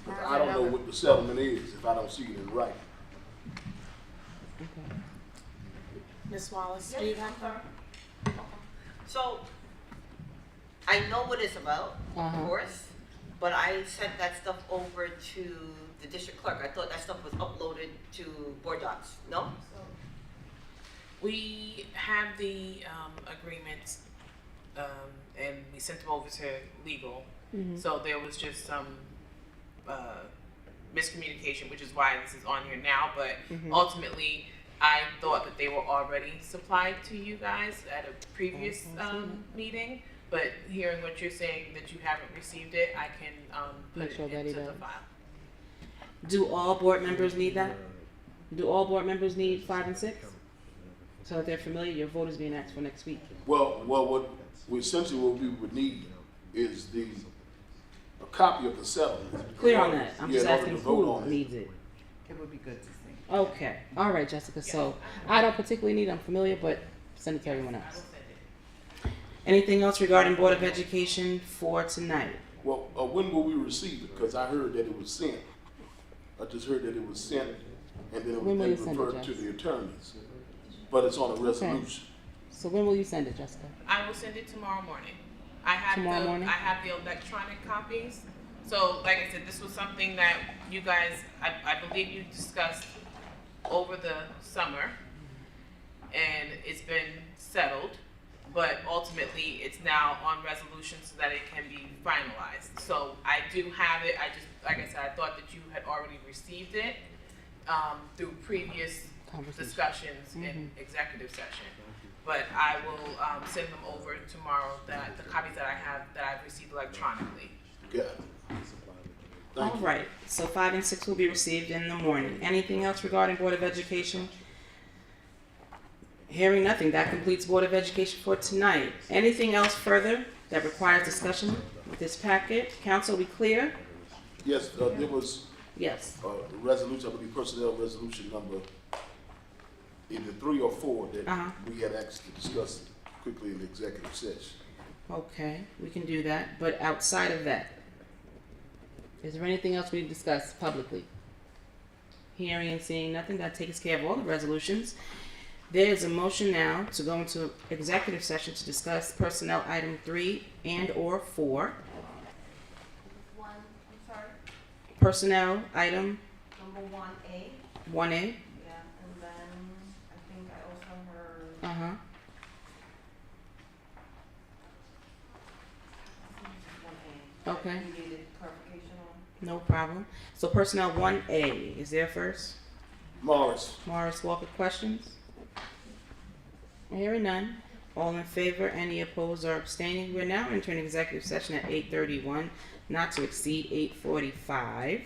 But I don't know what the settlement is if I don't see it in writing. Ms. Wallace, do you have her? So, I know what it's about, Uh-huh. of course, but I sent that stuff over to the district clerk. I thought that stuff was uploaded to board docs, no? We have the agreements, and we sent them over to legal. So there was just some miscommunication, which is why this is on here now. But ultimately, I thought that they were already supplied to you guys at a previous meeting. But hearing what you're saying that you haven't received it, I can put it into the file. Do all board members need that? Do all board members need 5 and 6? So that they're familiar, your vote is being asked for next week. Well, what we would need is a copy of the settlement. Clear on that. I'm just in order asking to vote who on it. needs it. It would be good to see. Okay. All right, Jessica. So I don't particularly need it. I'm familiar, but send it to everyone else. Anything else regarding Board of Education for tonight? Well, when will we receive it? Because I heard that it was sent. I just heard that it was sent and then it When will you was then send it, referred to Jess? the attorneys. But it's on a resolution. So when will you send it, Jessica? I will send it tomorrow morning. I have Tomorrow morning? I have the electronic copies. So, like I said, this was something that you guys, I believe you discussed over the summer, and it's been settled. But ultimately, it's now on resolution so that it can be finalized. So I do have it. I just, like I said, I thought that you had already received it through previous discussions in executive session. But I will send them over tomorrow, the copies that I have that I've received electronically. Good. All right. So 5 and 6 will be received in the morning. Anything else regarding Board of Education? Hearing nothing, that completes Board of Education for tonight. Anything else further that requires discussion with this packet? Council, we clear? Yes, there was Yes. a resolution, I believe personnel resolution number either 3 or 4 that we had asked to discuss quickly in the executive session. Okay, we can do that. But outside of that, is there anything else we need to discuss publicly? Hearing and seeing nothing, that takes care of all the resolutions. There is a motion now to go into executive session to discuss personnel item 3 and or 4. I'm sorry, Personnel item number 1A. 1A. Yeah, and then I think I also heard. 1A. Okay. You needed clarification on? No problem. So personnel 1A, is there first? Morris. Morris Walker, questions? Hearing none. All in favor, any opposed or abstaining? We're now entering executive session at 8:31, not to exceed 8:45.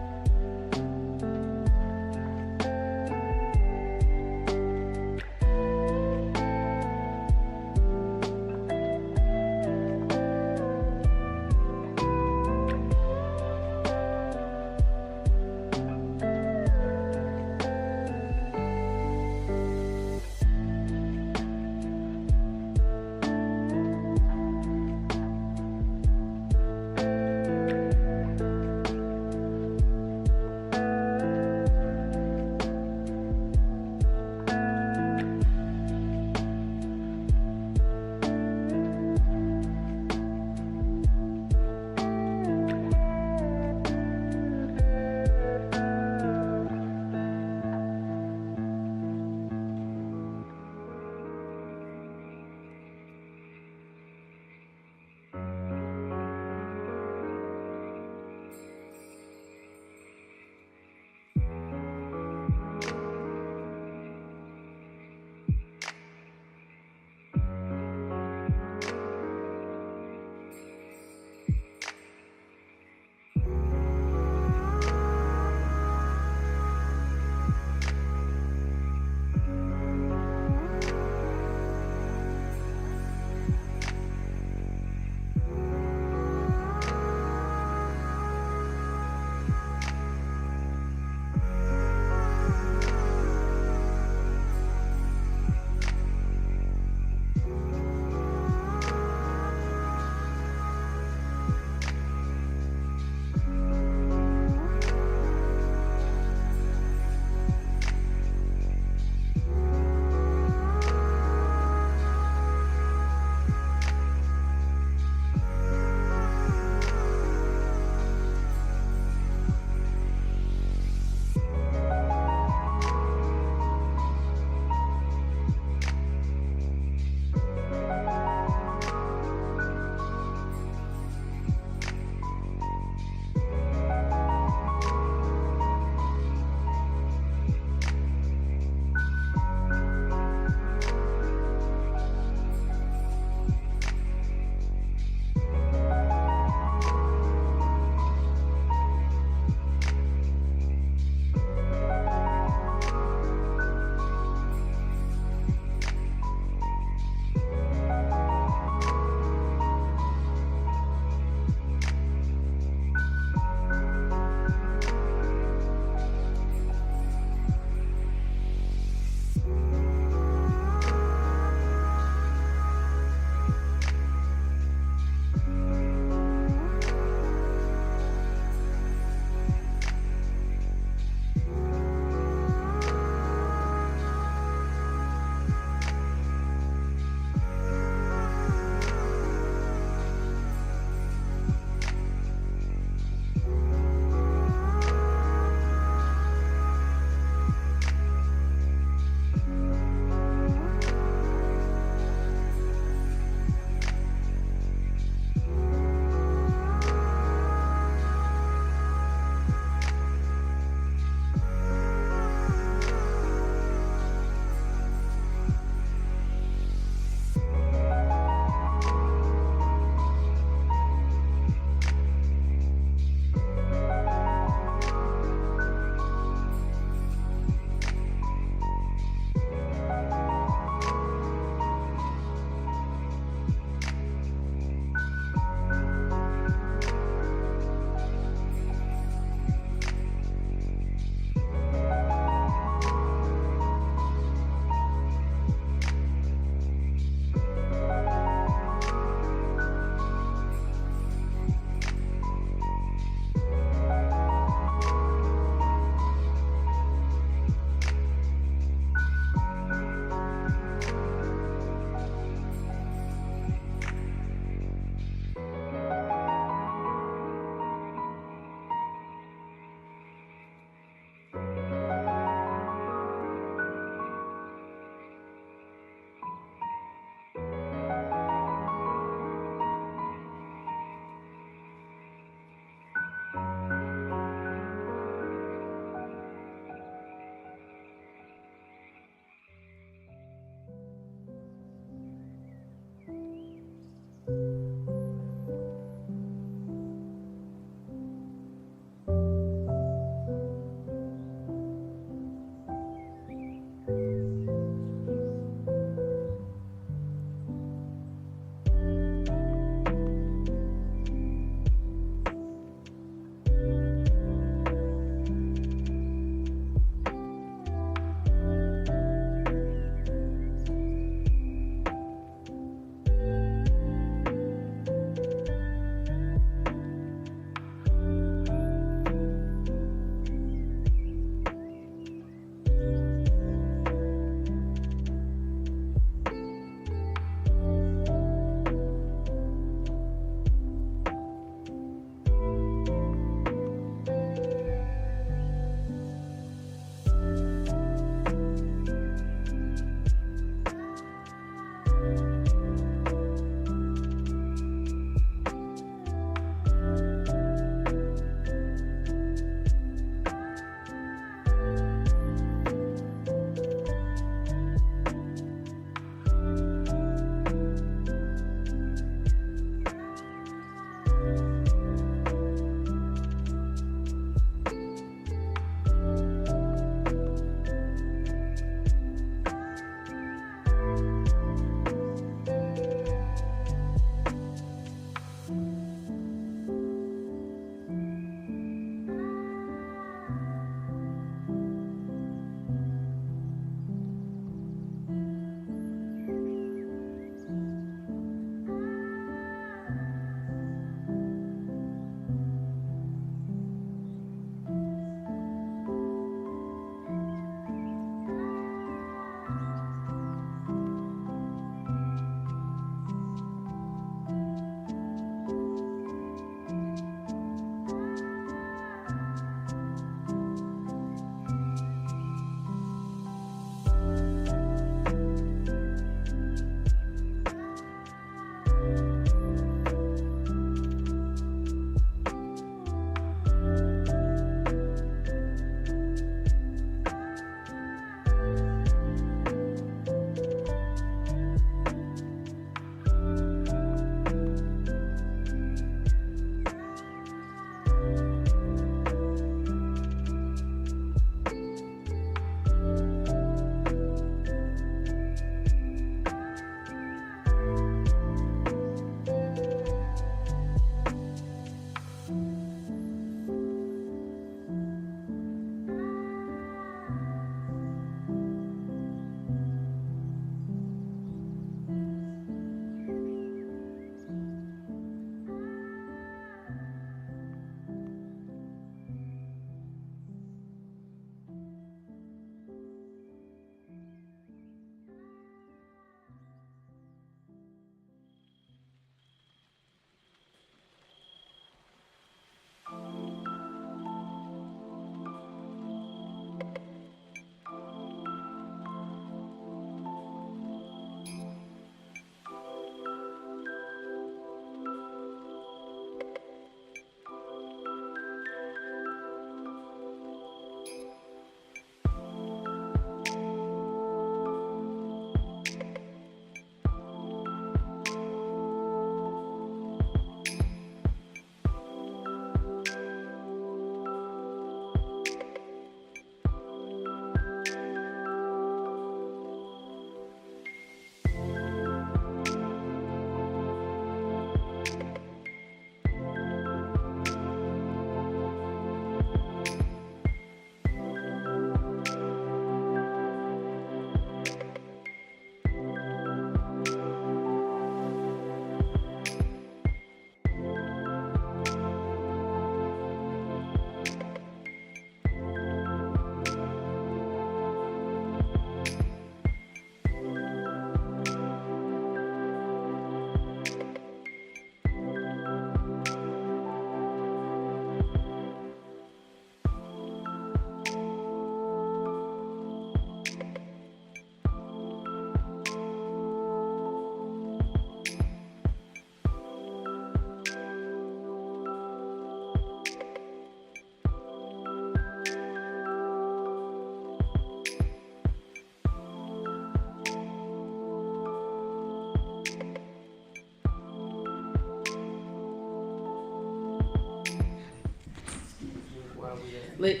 Lit.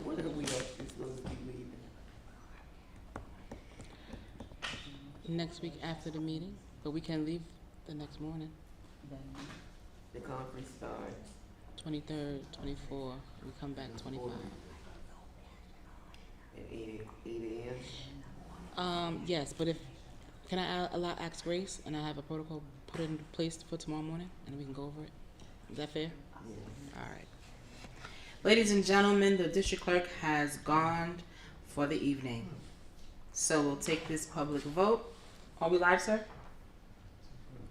What are we actually supposed to be leaving? Next week after the meeting, but we can leave the next morning. The conference starts. 23rd, 24. We come back 25. At 8 a.m. Yes, but if can I ask Grace and I have a protocol put in place for tomorrow morning and we can go over it? Is that fair? Yeah. All right. Ladies and gentlemen, the district clerk has gone for the evening. So we'll take this public vote. Are we live, sir?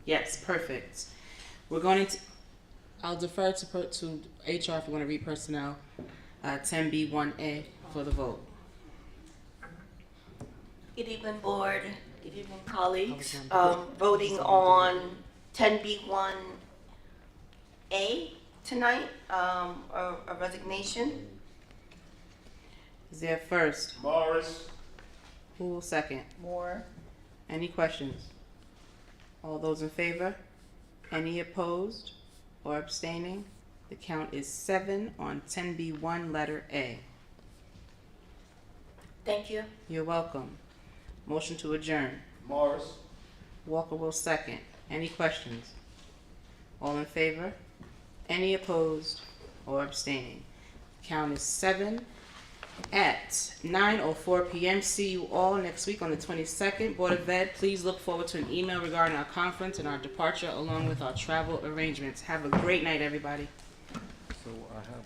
Yes, perfect. We're going to, I'll defer to HR if you want to read personnel, 10B1A for the vote. Good evening, board. Good evening, colleagues. Voting on 10B1A tonight, a resignation. Is there first? Morris. Who will second? Moore. Any questions? All those in favor? Any opposed or abstaining? The count is 7 on 10B1 letter A. Thank you. You're welcome. Motion to adjourn. Morris. Walker will second. Any questions? All in favor? Any opposed or abstaining? Count is 7 at 9:04 p.m. See you all next week on the 22nd. Board of Ed, please look forward to an email regarding our conference and our departure along with our travel arrangements. Have a great night, everybody. So I have